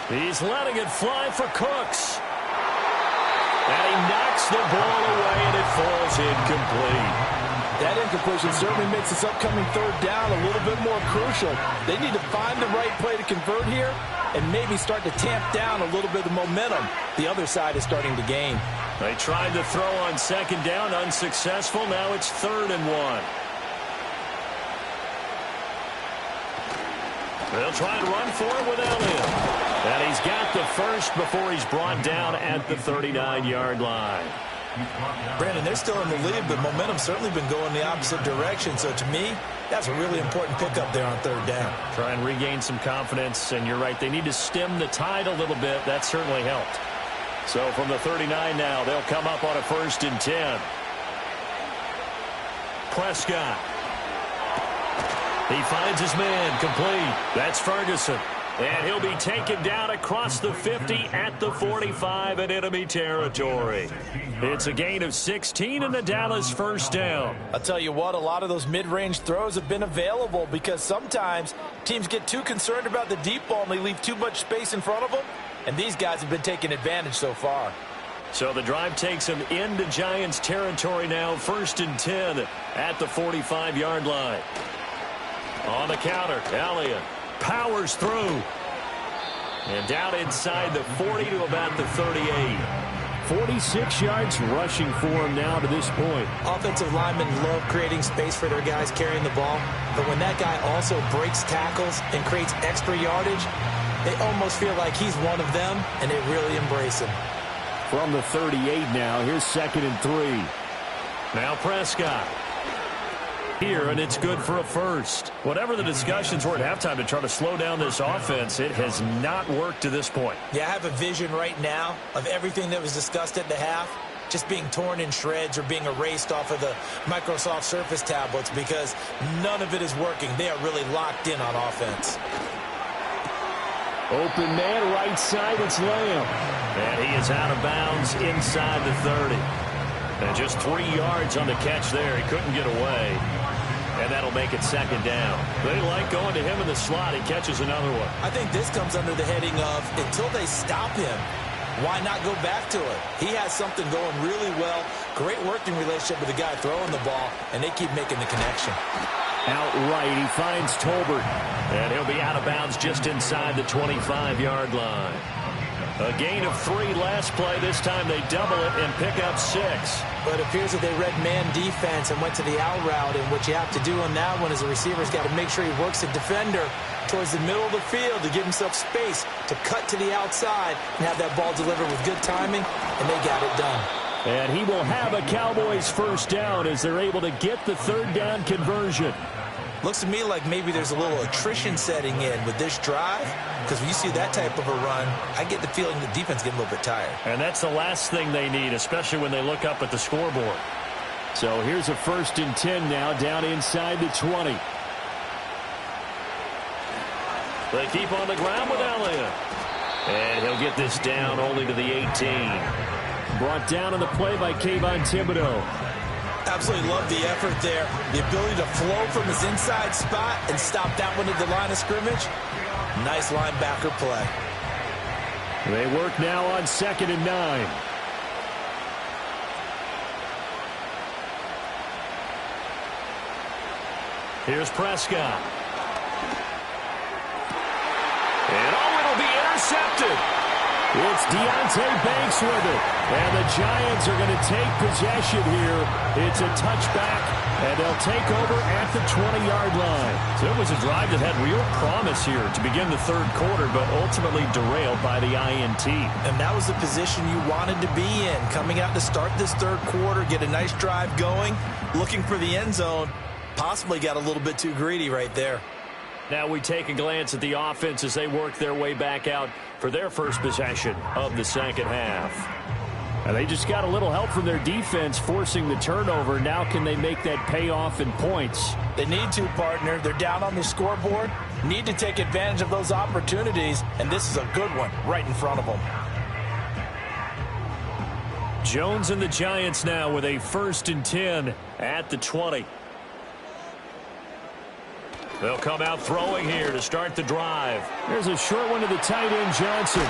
He's letting it fly for Cooks. And he knocks the ball away, and it falls incomplete. That incompletion certainly makes this upcoming third down a little bit more crucial. They need to find the right play to convert here and maybe start to tamp down a little bit of momentum the other side is starting to gain. They tried to throw on second down, unsuccessful. Now it's 3rd and 1. They'll try to run for it with Elliott. And he's got the first before he's brought down at the 39-yard line. Brandon, they're still in the lead, but momentum's certainly been going the opposite direction. So to me, that's a really important pickup there on 3rd down. Try and regain some confidence, and you're right, they need to stem the tide a little bit. That certainly helped. So from the 39 now, they'll come up on a 1st and 10. Prescott. He finds his man complete. That's Ferguson. And he'll be taken down across the 50 at the 45 in enemy territory. It's a gain of 16 and the Dallas first down. I'll tell you what, a lot of those mid-range throws have been available because sometimes teams get too concerned about the deep ball and they leave too much space in front of them. And these guys have been taking advantage so far. So the drive takes them into Giants territory now. 1st and 10 at the 45-yard line. On the counter, Elliott powers through. And down inside the 40 to about the 38. 46 yards rushing for him now to this point. Offensive linemen love creating space for their guys carrying the ball. But when that guy also breaks tackles and creates extra yardage, they almost feel like he's one of them, and they really embrace him. From the 38 now, here's 2nd and 3. Now Prescott. Here, and it's good for a first. Whatever the discussions were at halftime to try to slow down this offense, it has not worked to this point. Yeah, I have a vision right now of everything that was discussed at the half just being torn in shreds or being erased off of the Microsoft Surface tablets because none of it is working. They are really locked in on offense. Open man, right side, it's Lamb. And he is out of bounds inside the 30. And just 3 yards on the catch there. He couldn't get away. And that'll make it 2nd down. They like going to him in the slot. He catches another one. I think this comes under the heading of until they stop him, why not go back to it? He has something going really well. Great working relationship with the guy throwing the ball, and they keep making the connection. Outright, he finds Tolbert. And he'll be out of bounds just inside the 25-yard line. A gain of 3 last play. This time they double it and pick up 6. But it appears that they read man defense and went to the out route. And what you have to do on that one is the receiver's got to make sure he works the defender towards the middle of the field to give himself space to cut to the outside and have that ball delivered with good timing. And they got it done. And he will have a Cowboys first down as they're able to get the 3rd down conversion. Looks to me like maybe there's a little attrition setting in with this drive, because when you see that type of a run, I get the feeling the defense getting a little bit tired. And that's the last thing they need, especially when they look up at the scoreboard. So here's a 1st and 10 now, down inside the 20. They keep on the ground with Elliott. And he'll get this down only to the 18. Brought down on the play by Kayvon Thibodeaux. Absolutely love the effort there. The ability to flow from his inside spot and stop that one at the line of scrimmage. Nice linebacker play. They work now on 2nd and 9. Here's Prescott. And it'll be intercepted. It's Deonte Banks with it. And the Giants are going to take possession here. It's a touchback, and they'll take over at the 20-yard line. So it was a drive that had real promise here to begin the third quarter, but ultimately derailed by the INT. And that was the position you wanted to be in. Coming out to start this third quarter, get a nice drive going, looking for the end zone. Possibly got a little bit too greedy right there. Now we take a glance at the offense as they work their way back out for their first possession of the second half. And they just got a little help from their defense forcing the turnover. Now can they make that pay off in points? They need to, partner. They're down on the scoreboard. Need to take advantage of those opportunities, and this is a good one right in front of them. Jones and the Giants now with a 1st and 10 at the 20. They'll come out throwing here to start the drive. There's a short one to the tight end, Johnson.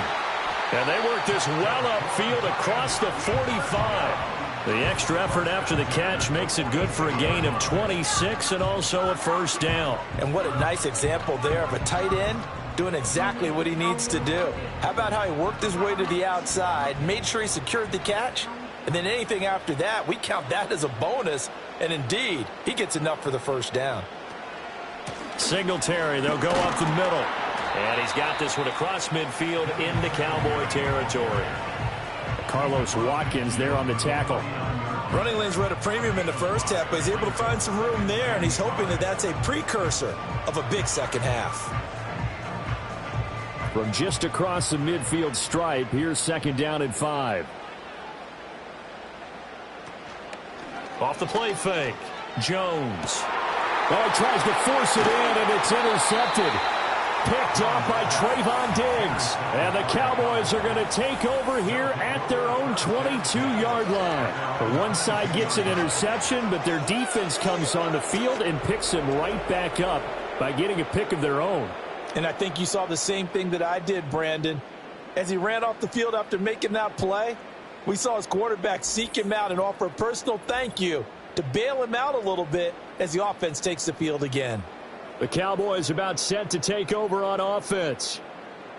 And they work this well upfield across the 45. The extra effort after the catch makes it good for a gain of 26 and also a 1st down. And what a nice example there of a tight end doing exactly what he needs to do. How about how he worked his way to the outside, made sure he secured the catch, and then anything after that, we count that as a bonus. And indeed, he gets enough for the 1st down. Singletary, they'll go up the middle. And he's got this one across midfield into Cowboy territory. Carlos Watkins there on the tackle. Running lanes were at a premium in the first half, but he's able to find some room there, and he's hoping that that's a precursor of a big second half. From just across the midfield stripe, here's 2nd down and 5. Off the play fake, Jones. Oh, he tries to force it in, and it's intercepted. Picked off by Trayvon Diggs. And the Cowboys are going to take over here at their own 22-yard line. The one side gets an interception, but their defense comes on the field and picks him right back up by getting a pick of their own. And I think you saw the same thing that I did, Brandon. As he ran off the field after making that play, we saw his quarterback seek him out and offer a personal thank you to bail him out a little bit as the offense takes the field again. The Cowboys about set to take over on offense.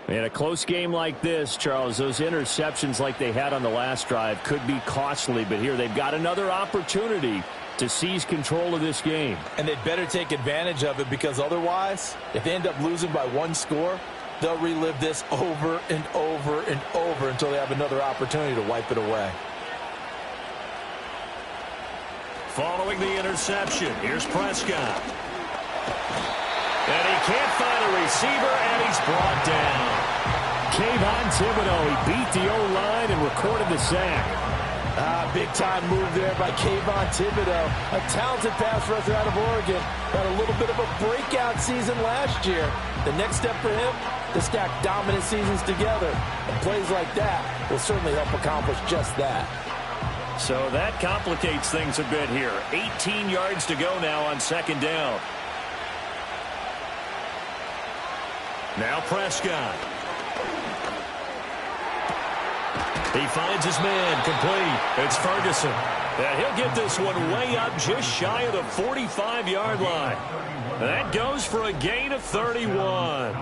In a close game like this, Charles, those interceptions like they had on the last drive could be costly, but here they've got another opportunity to seize control of this game. And they'd better take advantage of it, because otherwise, if they end up losing by 1 score, they'll relive this over and over and over until they have another opportunity to wipe it away. Following the interception, here's Prescott. And he can't find a receiver, and he's brought down. Kayvon Thibodeaux, he beat the O-line and recorded the sack. Big-time move there by Kayvon Thibodeaux. A talented pass rusher out of Oregon. Had a little bit of a breakout season last year. The next step for him, to stack dominant seasons together. And plays like that will certainly help accomplish just that. So that complicates things a bit here. 18 yards to go now on 2nd down. Now Prescott. He finds his man complete. It's Ferguson. And he'll get this one way up just shy of the 45-yard line. That goes for a gain of 31.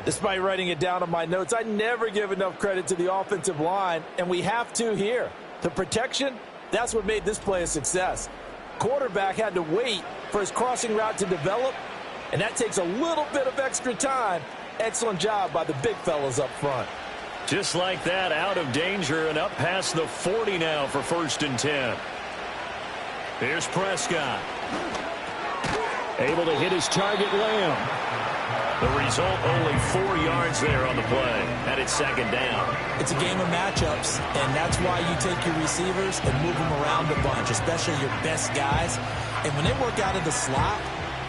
Despite writing it down on my notes, I never give enough credit to the offensive line, and we have to here. The protection, that's what made this play a success. Quarterback had to wait for his crossing route to develop, and that takes a little bit of extra time. Excellent job by the big fellas up front. Just like that, out of danger and up past the 40 now for 1st and 10. Here's Prescott. Able to hit his target, Lamb. The result, only 4 yards there on the play, and it's 2nd down. It's a game of matchups, and that's why you take your receivers and move them around a bunch, especially your best guys. And when they work out of the slot,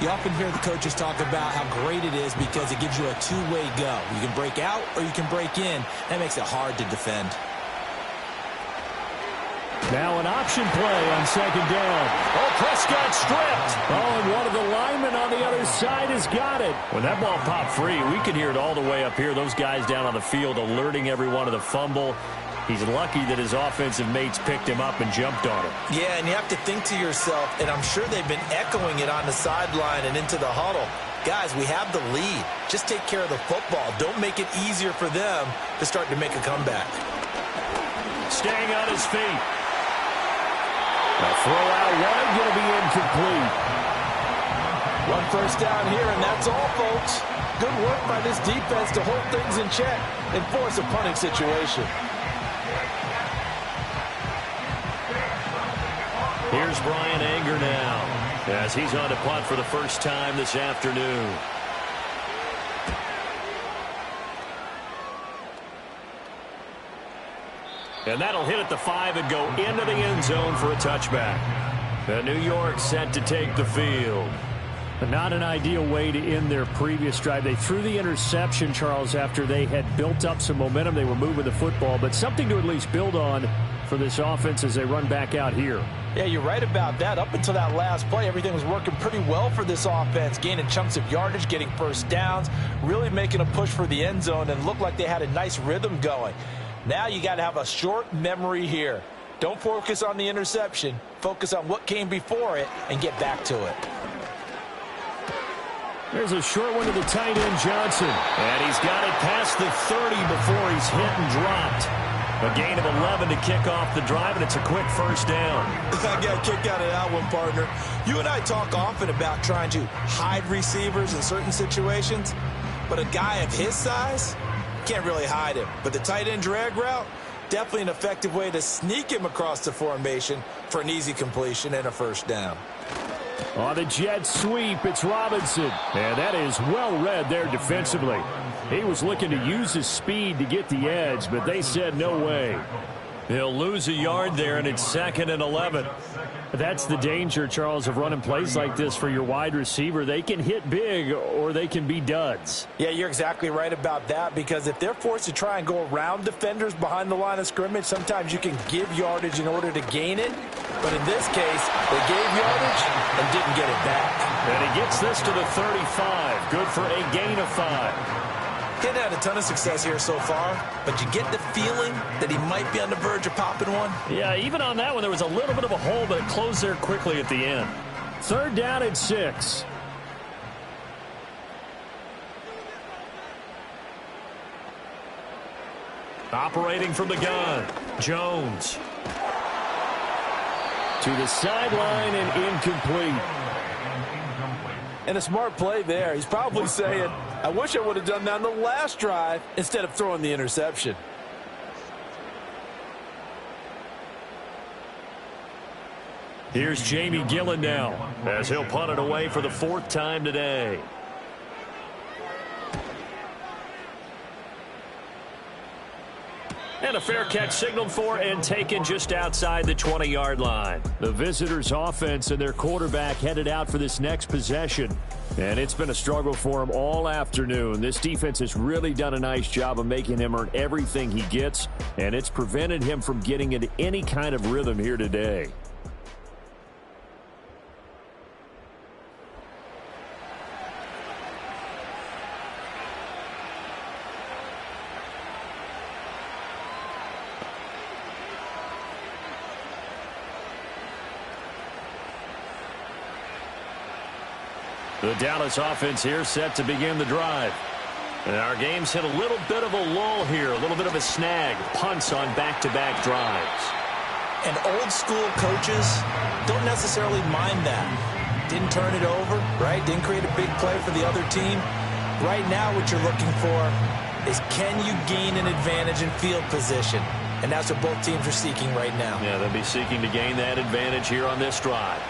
you often hear the coaches talk about how great it is because it gives you a two-way go. You can break out or you can break in. That makes it hard to defend. Now an option play on second down. Oh, Prescott stripped. Oh, and one of the linemen on the other side has got it. When that ball popped free, we could hear it all the way up here. Those guys down on the field alerting everyone of the fumble. He's lucky that his offensive mates picked him up and jumped on him. Yeah, and you have to think to yourself, and I'm sure they've been echoing it on the sideline and into the huddle. Guys, we have the lead. Just take care of the football. Don't make it easier for them to start to make a comeback. Staying on his feet. A throw out wide, going to be incomplete. One first down here, and that's all, folks. Good work by this defense to hold things in check and force a punting situation. Here's Brian Anger now, as he's on to punt for the first time this afternoon. And that'll hit at the 5 and go into the end zone for a touchback. The New York set to take the field. Not an ideal way to end their previous drive. They threw the interception, Charles, after they had built up some momentum. They were moving the football, but something to at least build on for this offense as they run back out here. Yeah, you're right about that. Up until that last play, everything was working pretty well for this offense, gaining chunks of yardage, getting first downs, really making a push for the end zone, and looked like they had a nice rhythm going. Now you got to have a short memory here. Don't focus on the interception. Focus on what came before it and get back to it. There's a short one to the tight end, Johnson. And he's got it past the 30 before he's hit and dropped. A gain of 11 to kick off the drive, and it's a quick first down. I got kicked out of that one, partner. You and I talk often about trying to hide receivers in certain situations, but a guy of his size can't really hide him. But the tight end drag route, definitely an effective way to sneak him across the formation for an easy completion and a first down. On the jet sweep, it's Robinson. And that is well read there defensively. He was looking to use his speed to get the edge, but they said no way. He'll lose a yard there, and it's 2nd and 11. That's the danger, Charles, of running plays like this for your wide receiver. They can hit big or they can be duds. Yeah, you're exactly right about that, because if they're forced to try and go around defenders behind the line of scrimmage, sometimes you can give yardage in order to gain it. But in this case, they gave yardage and didn't get it back. And he gets this to the 35. Good for a gain of 5. He hadn't had a ton of success here so far, but you get the feeling that he might be on the verge of popping one. Yeah, even on that one, there was a little bit of a hole, but it closed there quickly at the end. 3rd down and 6. Operating from the gun, Jones. To the sideline and incomplete. And a smart play there. He's probably saying, I wish I would have done that on the last drive instead of throwing the interception. Here's Jamie Gillen now, as he'll punt it away for the 4th time today. And a fair catch signaled for and taken just outside the 20-yard line. The visitors' offense and their quarterback headed out for this next possession. And it's been a struggle for him all afternoon. This defense has really done a nice job of making him earn everything he gets, and it's prevented him from getting into any kind of rhythm here today. The Dallas offense here set to begin the drive. And our game's hit a little bit of a lull here, a little bit of a snag. Punts on back-to-back drives. And old school coaches don't necessarily mind that. Didn't turn it over, right? Didn't create a big play for the other team. Right now what you're looking for is, can you gain an advantage in field position? And that's what both teams are seeking right now. Yeah, they'll be seeking to gain that advantage here on this drive.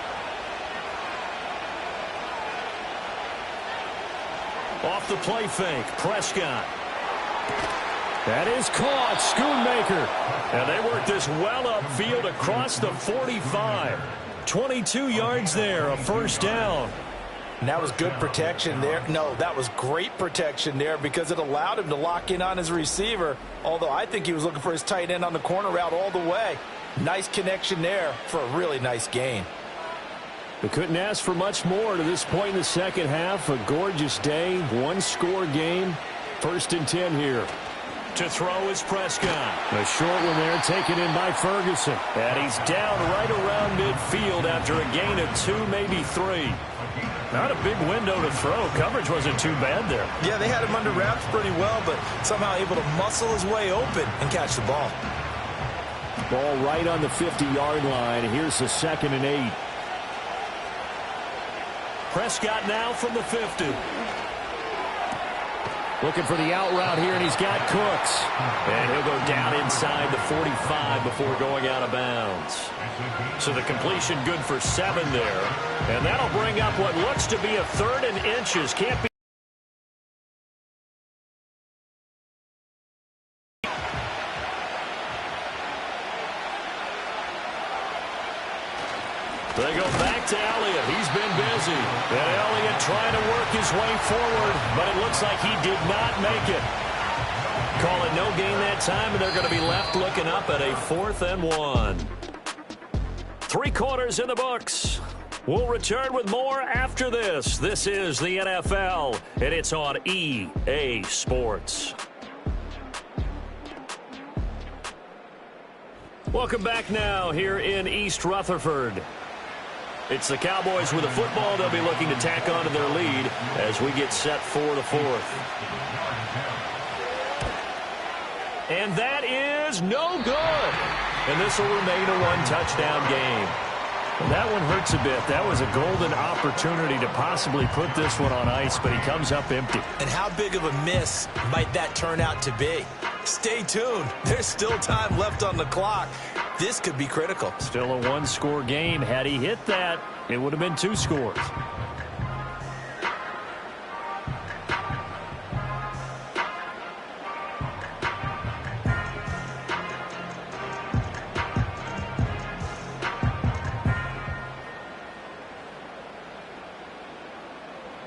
Off the play fake, Prescott. That is caught, Schoonmaker. And they work this well upfield across the 45. 22 yards there, a first down. And that was good protection there. No, that was great protection there because it allowed him to lock in on his receiver, although I think he was looking for his tight end on the corner route all the way. Nice connection there for a really nice gain. We couldn't ask for much more to this point in the second half. A gorgeous day, one-score game. 1st and 10 here. To throw is Prescott. A short one there, taken in by Ferguson. And he's down right around midfield after a gain of 2, maybe 3. Not a big window to throw. Coverage wasn't too bad there. Yeah, they had him under wraps pretty well, but somehow able to muscle his way open and catch the ball. Ball right on the 50-yard line. Here's the 2nd and 8. Prescott now from the 50. Looking for the out route here, and he's got Cooks. And he'll go down inside the 45 before going out of bounds. So the completion good for 7 there. And that'll bring up what looks to be a 3rd and inches. Can't be. They go back to Elliott. He's been busy. And Elliott trying to work his way forward, but it looks like he did not make it. Call it no gain that time, and they're going to be left looking up at a 4th and 1. 3 quarters in the books. We'll return with more after this. This is the NFL, and it's on EA Sports. Welcome back now here in East Rutherford. It's the Cowboys with the football. They'll be looking to tack on to their lead as we get set for the 4th. And that is no good. And this will remain a 1-touchdown game. And that one hurts a bit. That was a golden opportunity to possibly put this one on ice, but he comes up empty. And how big of a miss might that turn out to be? Stay tuned. There's still time left on the clock. This could be critical. Still a 1-score game. Had he hit that, it would have been 2 scores.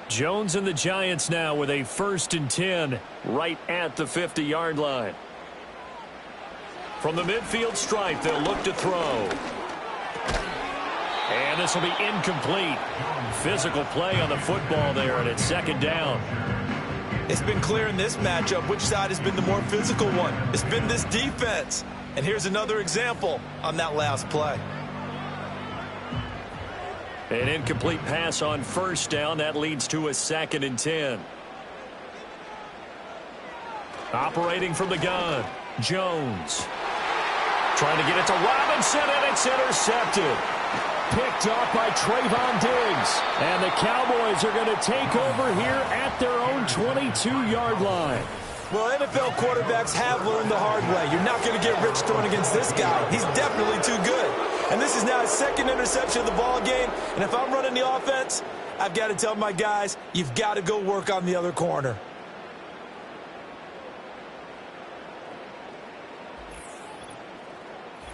Jones and the Giants now with a 1st and 10 right at the 50-yard line. From the midfield stripe, they'll look to throw. And this will be incomplete. Physical play on the football there, and it's 2nd down. It's been clear in this matchup which side has been the more physical one. It's been this defense. And here's another example on that last play. An incomplete pass on 1st down. That leads to a 2nd and 10. Operating from the gun, Jones. Trying to get it to Robinson, and it's intercepted. Picked off by Trayvon Diggs. And the Cowboys are going to take over here at their own 22-yard line. Well, NFL quarterbacks have learned the hard way. You're not going to get rich throwing against this guy. He's definitely too good. And this is now his 2nd interception of the ball game. And if I'm running the offense, I've got to tell my guys, you've got to go work on the other corner.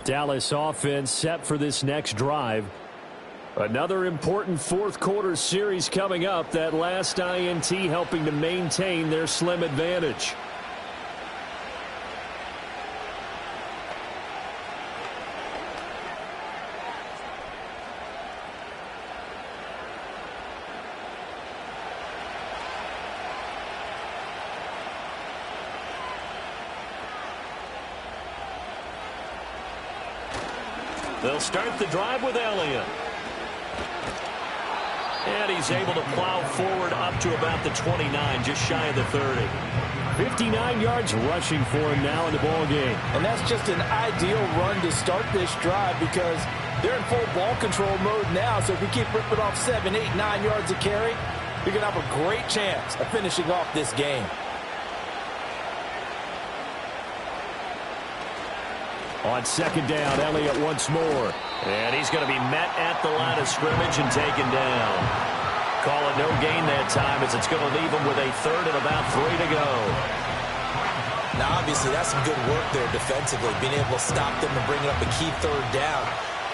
Dallas offense set for this next drive. Another important 4th quarter series coming up. That last INT helping to maintain their slim advantage. They'll start the drive with Elliott. And he's able to plow forward up to about the 29, just shy of the 30. 59 yards rushing for him now in the ball game. And that's just an ideal run to start this drive because they're in full ball control mode now. So if we keep ripping off 7, 8, 9 yards of carry, you're going to have a great chance of finishing off this game. On 2nd down, Elliott once more. And he's going to be met at the line of scrimmage and taken down. Call it no gain that time as it's going to leave him with a 3rd and about 3 to go. Now, obviously, that's some good work there defensively, being able to stop them and bring up a key 3rd down.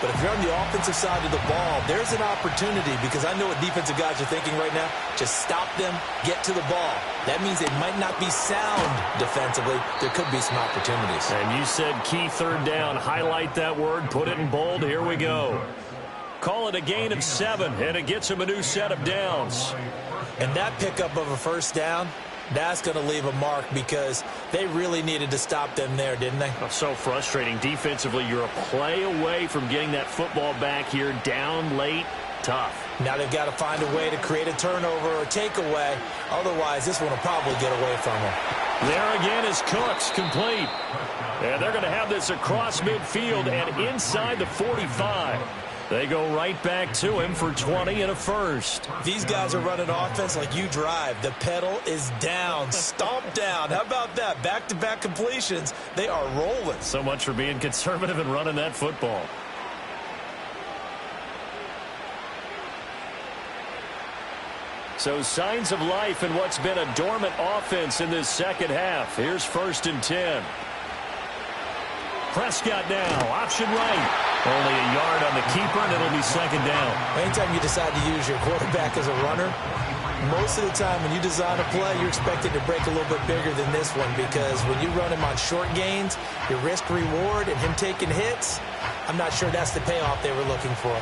But if you're on the offensive side of the ball, there's an opportunity, because I know what defensive guys are thinking right now. Just stop them, get to the ball. That means it might not be sound defensively. There could be some opportunities. And you said key third down. Highlight that word, put it in bold. Here we go. Call it a gain of 7, and it gets him a new set of downs. And that pickup of a first down, that's going to leave a mark, because they really needed to stop them there, didn't they? Oh, so frustrating. Defensively, you're a play away from getting that football back here. Down late, tough. Now they've got to find a way to create a turnover or takeaway. Otherwise, this one will probably get away from them. There again is Cooks, complete. And they're going to have this across midfield and inside the 45. They go right back to him for 20 and a first. These guys are running offense like you drive. The pedal is down, stomp down. How about that? Back-to-back completions. They are rolling. So much for being conservative and running that football. So signs of life in what's been a dormant offense in this second half. Here's 1st and 10. Prescott now, option right. Only a yard on the keeper, and it'll be 2nd down. Anytime you decide to use your quarterback as a runner, most of the time when you design a play, you're expected to break a little bit bigger than this one, because when you run him on short gains, your risk-reward and him taking hits, I'm not sure that's the payoff they were looking for.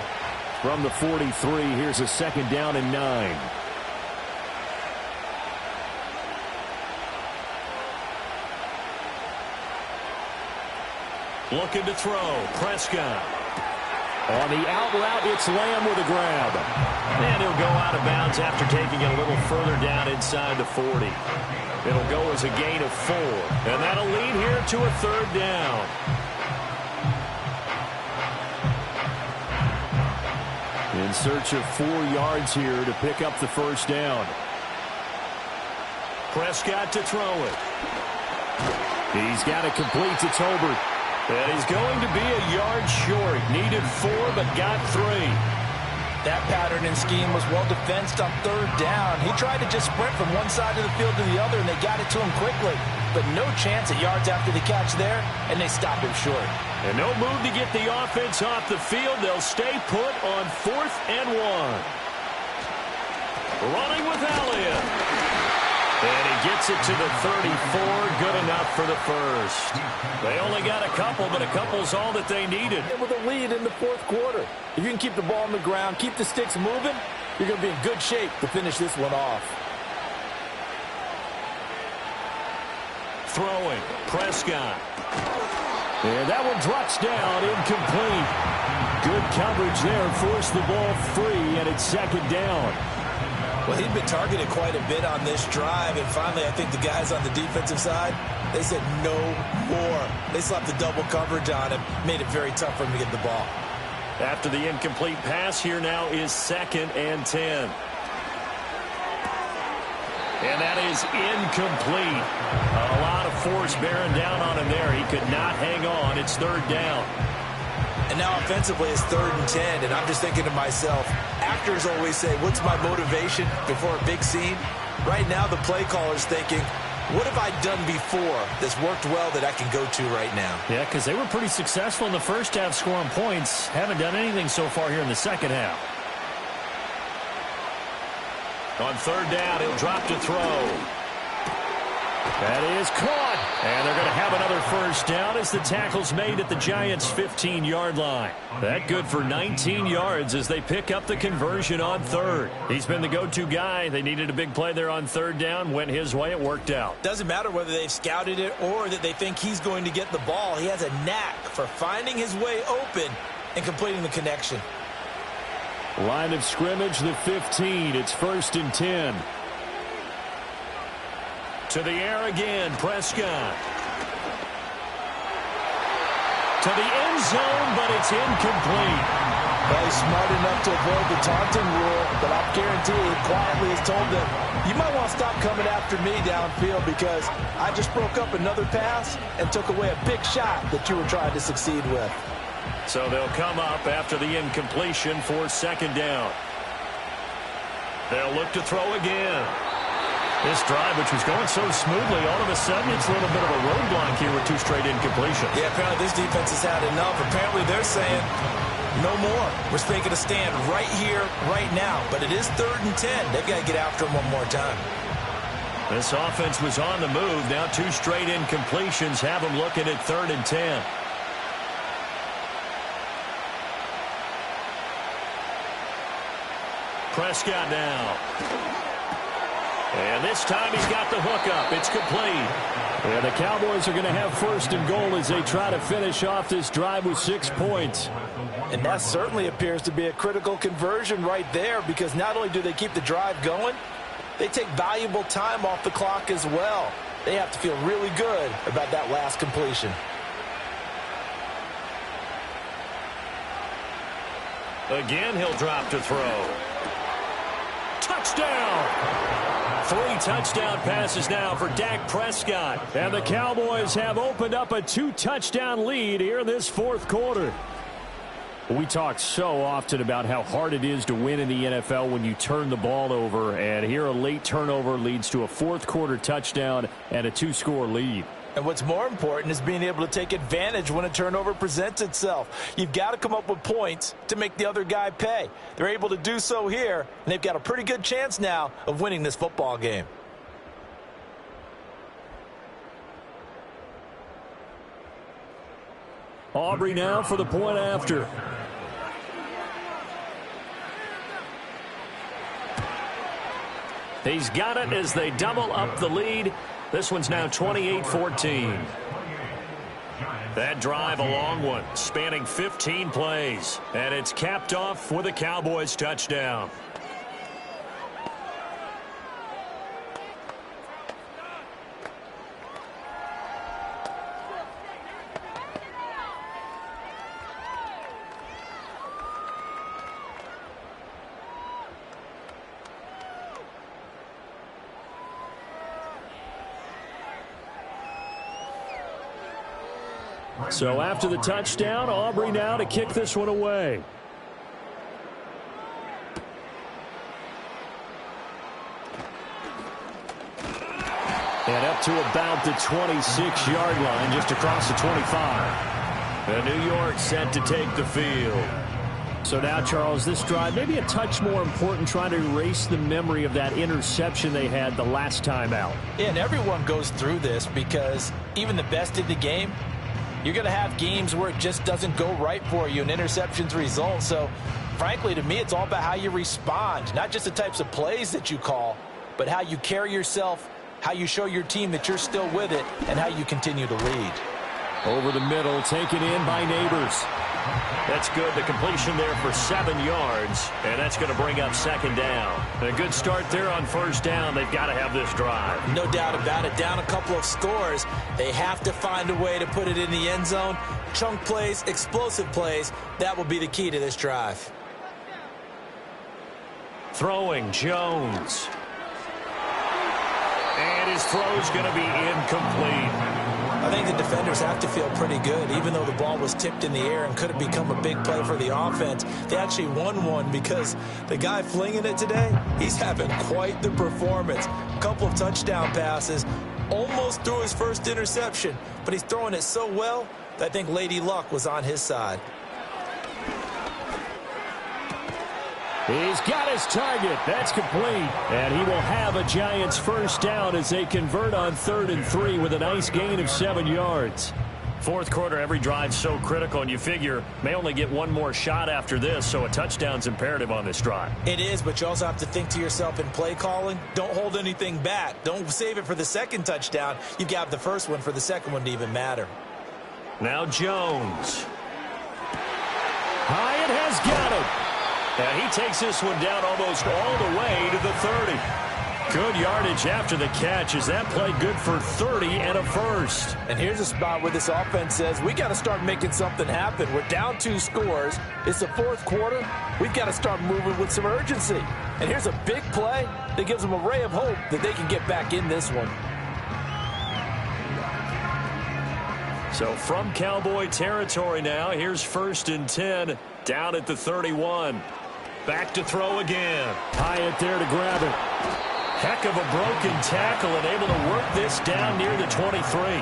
From the 43, here's a 2nd down and 9. Looking to throw. Prescott. On the out route, it's Lamb with a grab. And he'll go out of bounds after taking it a little further down inside the 40. It'll go as a gain of 4. And that'll lead here to a 3rd down. In search of 4 yards here to pick up the 1st down. Prescott to throw it. He's got it complete to Tolbert. And he's going to be a yard short. Needed 4, but got 3. That pattern and scheme was well defensed on 3rd down. He tried to just sprint from one side of the field to the other, and they got it to him quickly. But no chance at yards after the catch there, and they stopped him short. And no move to get the offense off the field. They'll stay put on 4th and 1. Running with Elliott. And he gets it to the 34. Good enough for the first. They only got a couple, but a couple's all that they needed. With a lead in the 4th quarter. If you can keep the ball on the ground, keep the sticks moving, you're going to be in good shape to finish this one off. Throwing. Prescott. And that one drops down, incomplete. Good coverage there, forced the ball free, and it's 2nd down. Well, he'd been targeted quite a bit on this drive, and finally I think the guys on the defensive side, they said no more. They slapped the double coverage on him, made it very tough for him to get the ball. After the incomplete pass, here now is 2nd and 10. And that is incomplete. A lot of force bearing down on him there. He could not hang on. It's 3rd down. And now offensively it's 3rd and 10, and I'm just thinking to myself, actors always say, what's my motivation before a big scene? Right now the play caller's thinking, what have I done before that's worked well that I can go to right now? Yeah, because they were pretty successful in the first half scoring points. Haven't done anything so far here in the second half. On 3rd down, he'll drop to throw. That is caught. And they're going to have another first down as the tackle's made at the Giants' 15-yard line. That good for 19 yards as they pick up the conversion on 3rd. He's been the go-to guy. They needed a big play there on 3rd down. Went his way. It worked out. Doesn't matter whether they've scouted it or that they think he's going to get the ball. He has a knack for finding his way open and completing the connection. Line of scrimmage, the 15. It's 1st and 10. To the air again, Prescott. To the end zone, but it's incomplete. Well, he's smart enough to avoid the taunting rule, but I guarantee he quietly has told them, you might want to stop coming after me downfield because I just broke up another pass and took away a big shot that you were trying to succeed with. So they'll come up after the incompletion for 2nd down. They'll look to throw again. This drive, which was going so smoothly, all of a sudden it's a little bit of a roadblock here with 2 straight incompletions. Yeah, apparently this defense has had enough. Apparently they're saying, No more. We're making a stand right here, right now. But it is 3rd and 10. They've got to get after him one more time. This offense was on the move. Now 2 straight incompletions have them looking at 3rd and 10. Prescott now. And this time he's got the hook up. It's complete. And the Cowboys are going to have 1st and goal as they try to finish off this drive with 6 points. And that certainly appears to be a critical conversion right there, because not only do they keep the drive going, they take valuable time off the clock as well. They have to feel really good about that last completion. Again, he'll drop to throw. Touchdown! 3 touchdown passes now for Dak Prescott. And the Cowboys have opened up a 2-touchdown lead here in this 4th quarter. We talk so often about how hard it is to win in the NFL when you turn the ball over. And here a late turnover leads to a 4th quarter touchdown and a 2-score lead. And what's more important is being able to take advantage when a turnover presents itself. You've got to come up with points to make the other guy pay. They're able to do so here, and they've got a pretty good chance now of winning this football game. Aubrey now for the point after. He's got it as they double up the lead. This one's now 28-14. That drive, a long one, spanning 15 plays. And it's capped off with a Cowboys touchdown. So after the touchdown, Aubrey now to kick this one away. And up to about the 26-yard line, just across the 25. And New York set to take the field. So now, Charles, this drive maybe a touch more important, trying to erase the memory of that interception they had the last time out. Yeah, and everyone goes through this, because even the best in the game, you're going to have games where it just doesn't go right for you and interceptions result. So, frankly, to me, it's all about how you respond, not just the types of plays that you call, but how you carry yourself, how you show your team that you're still with it, and how you continue to lead. Over the middle, taken in by Neighbors. That's good. The completion there for 7 yards, and that's going to bring up 2nd down. A good start there on 1st down. They've got to have this drive. No doubt about it. Down a couple of scores. They have to find a way to put it in the end zone. Chunk plays, explosive plays. That will be the key to this drive. Throwing, Jones. And his throw's going to be incomplete. I think the defenders have to feel pretty good, even though the ball was tipped in the air and could have become a big play for the offense. They actually won one because the guy flinging it today, he's having quite the performance. A couple of touchdown passes, almost threw his first interception, but he's throwing it so well that I think Lady Luck was on his side. He's got his target. That's complete. And he will have a Giants 1st down as they convert on 3rd and 3 with a nice gain of 7 yards. 4th quarter, every drive's so critical, and you figure may only get one more shot after this, so a touchdown's imperative on this drive. It is, but you also have to think to yourself in play calling, don't hold anything back. Don't save it for the 2nd touchdown. You've got the 1st one for the 2nd one to even matter. Now Jones. Hyatt has got it. And he takes this one down almost all the way to the 30. Good yardage after the catch as that play good for 30 and a 1st. And here's a spot where this offense says, we got to start making something happen. We're down 2 scores. It's the 4th quarter. We've got to start moving with some urgency. And here's a big play that gives them a ray of hope that they can get back in this one. So from Cowboy territory now, here's 1st and 10 down at the 31. Back to throw again. Hyatt there to grab it. Heck of a broken tackle and able to work this down near the 23.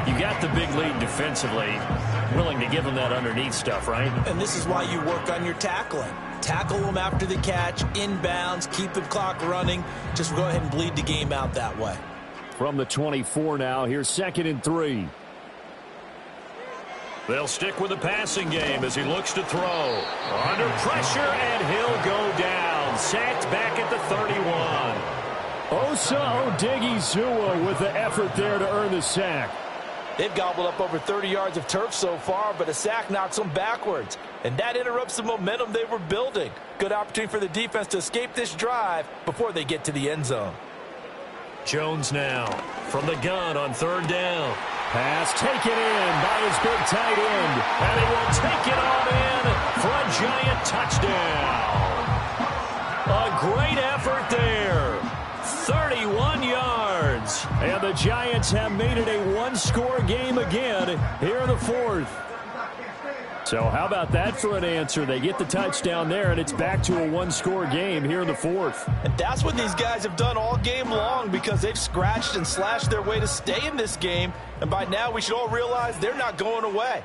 You got the big lead defensively. willing to give them that underneath stuff, right? And this is why you work on your tackling. Tackle them after the catch, inbounds, keep the clock running. Just go ahead and bleed the game out that way. From the 24 now, here's 2nd and 3. They'll stick with the passing game as he looks to throw. Under pressure, and he'll go down. Sacked back at the 31. Osa Odighizuwa with the effort there to earn the sack. They've gobbled up over 30 yards of turf so far, but a sack knocks them backwards. And that interrupts the momentum they were building. Good opportunity for the defense to escape this drive before they get to the end zone. Jones now from the gun on 3rd down. Pass taken in by his big tight end. And he will take it on in for a giant touchdown. A great effort there. 31 yards. And the Giants have made it a one-score game again here in the 4th. So how about that for an answer? They get the touchdown there, and it's back to a one-score game here in the 4th. And that's what these guys have done all game long, because they've scratched and slashed their way to stay in this game. And by now, we should all realize they're not going away.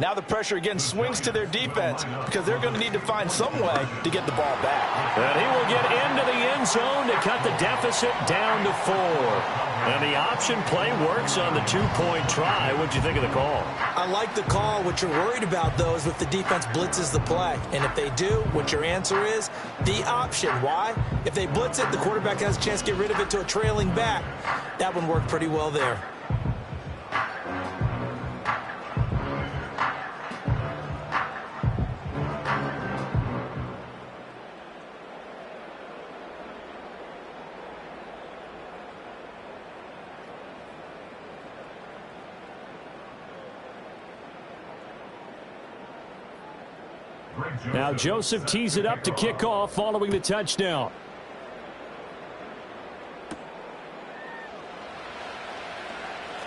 Now the pressure again swings to their defense, because they're going to need to find some way to get the ball back. And he will get into the end zone to cut the deficit down to 4. And the option play works on the 2-point try. What'd you think of the call? I like the call. What you're worried about, though, is if the defense blitzes the play. And if they do, what your answer is? The option. Why? If they blitz it, the quarterback has a chance to get rid of it to a trailing back. That one worked pretty well there. Now Joseph tees it up to kick off following the touchdown.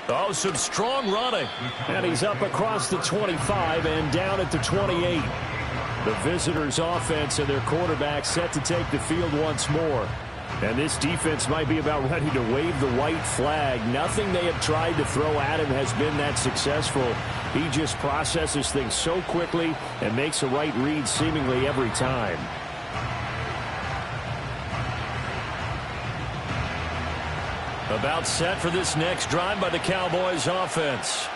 Oh, some strong running. And he's up across the 25 and down at the 28. The visitors' offense and their quarterback set to take the field once more. And this defense might be about ready to wave the white flag. Nothing they have tried to throw at him has been that successful. He just processes things so quickly and makes a right read seemingly every time. About set for this next drive by the Cowboys offense.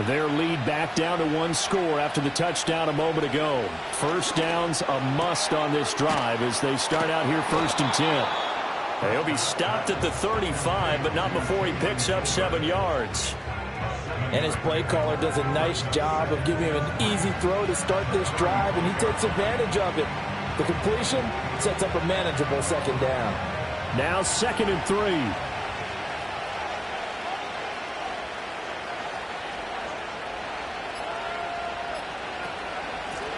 Their lead back down to 1 score after the touchdown a moment ago. First down's a must on this drive as they start out here 1st and 10. He'll be stopped at the 35, but not before he picks up 7 yards. And his play caller does a nice job of giving him an easy throw to start this drive, and he takes advantage of it. The completion sets up a manageable 2nd down. Now 2nd and 3.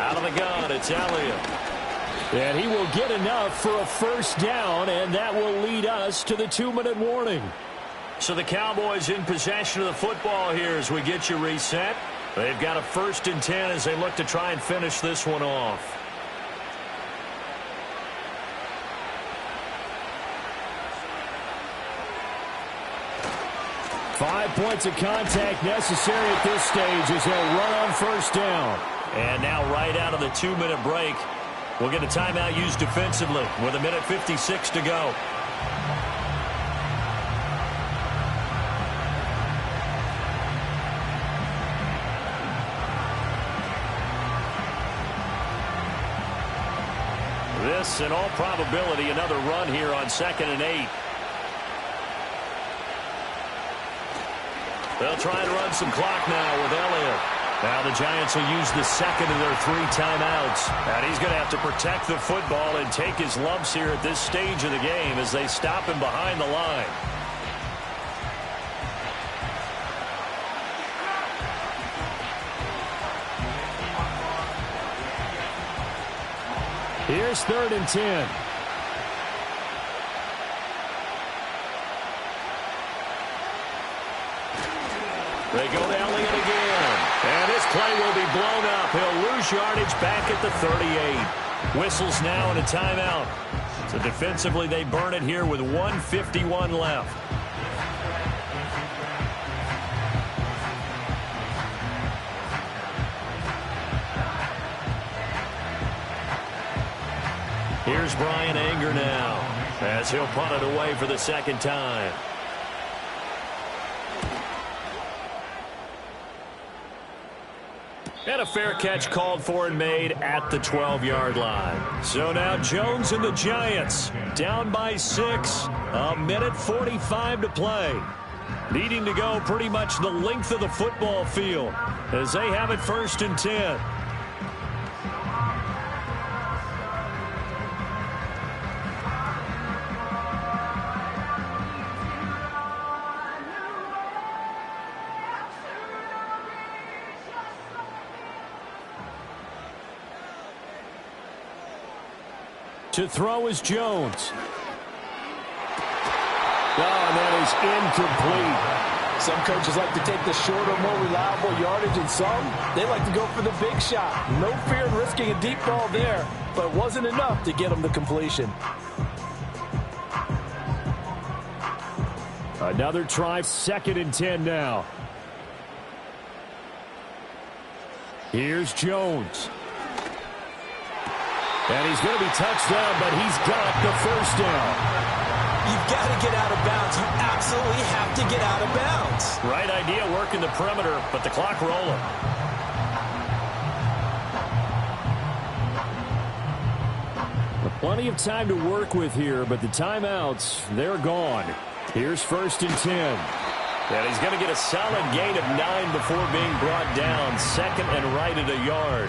Out of the gun, it's Elliott. And he will get enough for a 1st down, and that will lead us to the 2-minute warning. So the Cowboys in possession of the football here as we get you reset. They've got a 1st and 10 as they look to try and finish this one off. Five points of contact necessary at this stage as they'll run on 1st down. And now right out of the 2-minute break, we'll get a timeout used defensively with 1:56 to go. This, in all probability, another run here on 2nd and 8. They'll try and run some clock now with Elliott. Now the Giants will use the 2nd of their 3 timeouts. And he's going to have to protect the football and take his lumps here at this stage of the game as they stop him behind the line. Here's 3rd and 10. They go to Elliott again. And this play will be blown up. He'll lose yardage back at the 38. Whistles now and a timeout. So defensively they burn it here with 1:51 left. Here's Brian Anger now as he'll punt it away for the second time. And a fair catch called for and made at the 12-yard line. So now Jones and the Giants down by 6. A minute 45 to play. Needing to go pretty much the length of the football field as they have it 1st and 10. To throw is Jones. And that is incomplete. Some coaches like to take the shorter, more reliable yardage, and some, they like to go for the big shot. No fear in risking a deep ball there, but it wasn't enough to get them the completion. Another try, 2nd and 10 now. Here's Jones. And he's going to be touched down, but he's got the first down. You've got to get out of bounds. You absolutely have to get out of bounds. Right idea, working the perimeter, but the clock rolling. Plenty of time to work with here, but the timeouts, they're gone. Here's 1st and 10. And he's going to get a solid gain of 9 before being brought down. 2nd and right at a yard.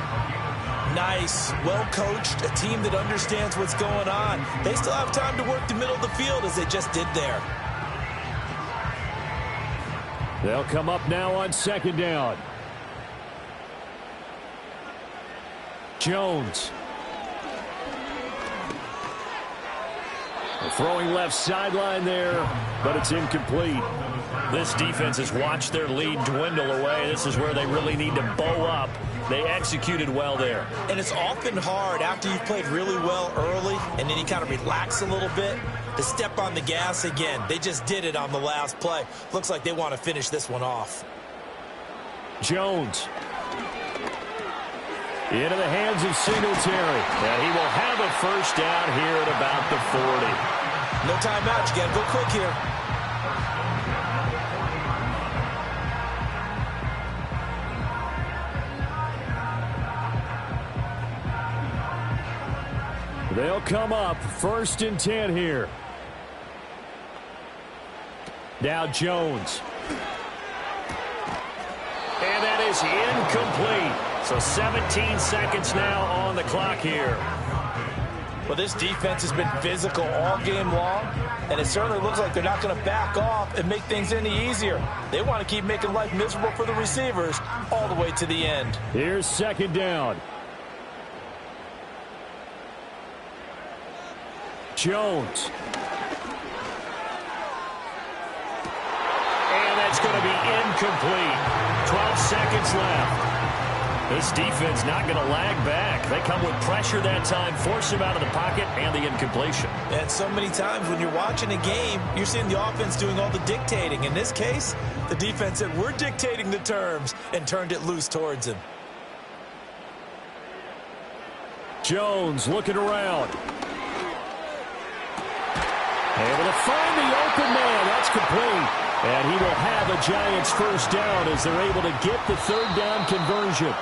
Nice, well-coached, a team that understands what's going on. They still have time to work the middle of the field as they just did there. They'll come up now on 2nd down. Jones. Throwing left sideline there, but it's incomplete. This defense has watched their lead dwindle away. This is where they really need to bow up. They executed well there. And it's often hard after you've played really well early and then you kind of relax a little bit to step on the gas again. They just did it on the last play. Looks like they want to finish this one off. Jones. Into the hands of Singletary. And he will have a first down here at about the 40. No timeout. You got to go quick here. They'll come up 1st and 10 here. Now Jones. And that is incomplete. So 17 seconds now on the clock here. Well, this defense has been physical all game long, and it certainly looks like they're not going to back off and make things any easier. They want to keep making life miserable for the receivers all the way to the end. Here's 2nd down. Jones. And that's going to be incomplete. 12 seconds left. This defense not going to lag back. They come with pressure that time, force him out of the pocket, and the incompletion. And so many times when you're watching a game, you're seeing the offense doing all the dictating. In this case, the defense said, we're dictating the terms, and turned it loose towards him. Jones looking around. Able to find the open man. That's complete. And he will have a Giants first down as they're able to get the 3rd down conversion.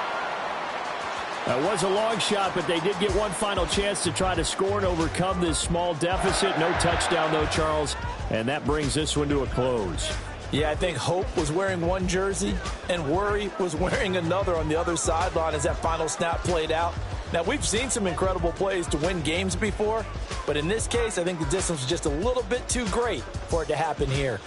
That was a long shot, but they did get one final chance to try to score and overcome this small deficit. No touchdown, though, Charles. And that brings this one to a close. Yeah, I think hope was wearing one jersey and worry was wearing another on the other sideline as that final snap played out. Now, we've seen some incredible plays to win games before, but in this case, I think the distance was just a little bit too great for it to happen here.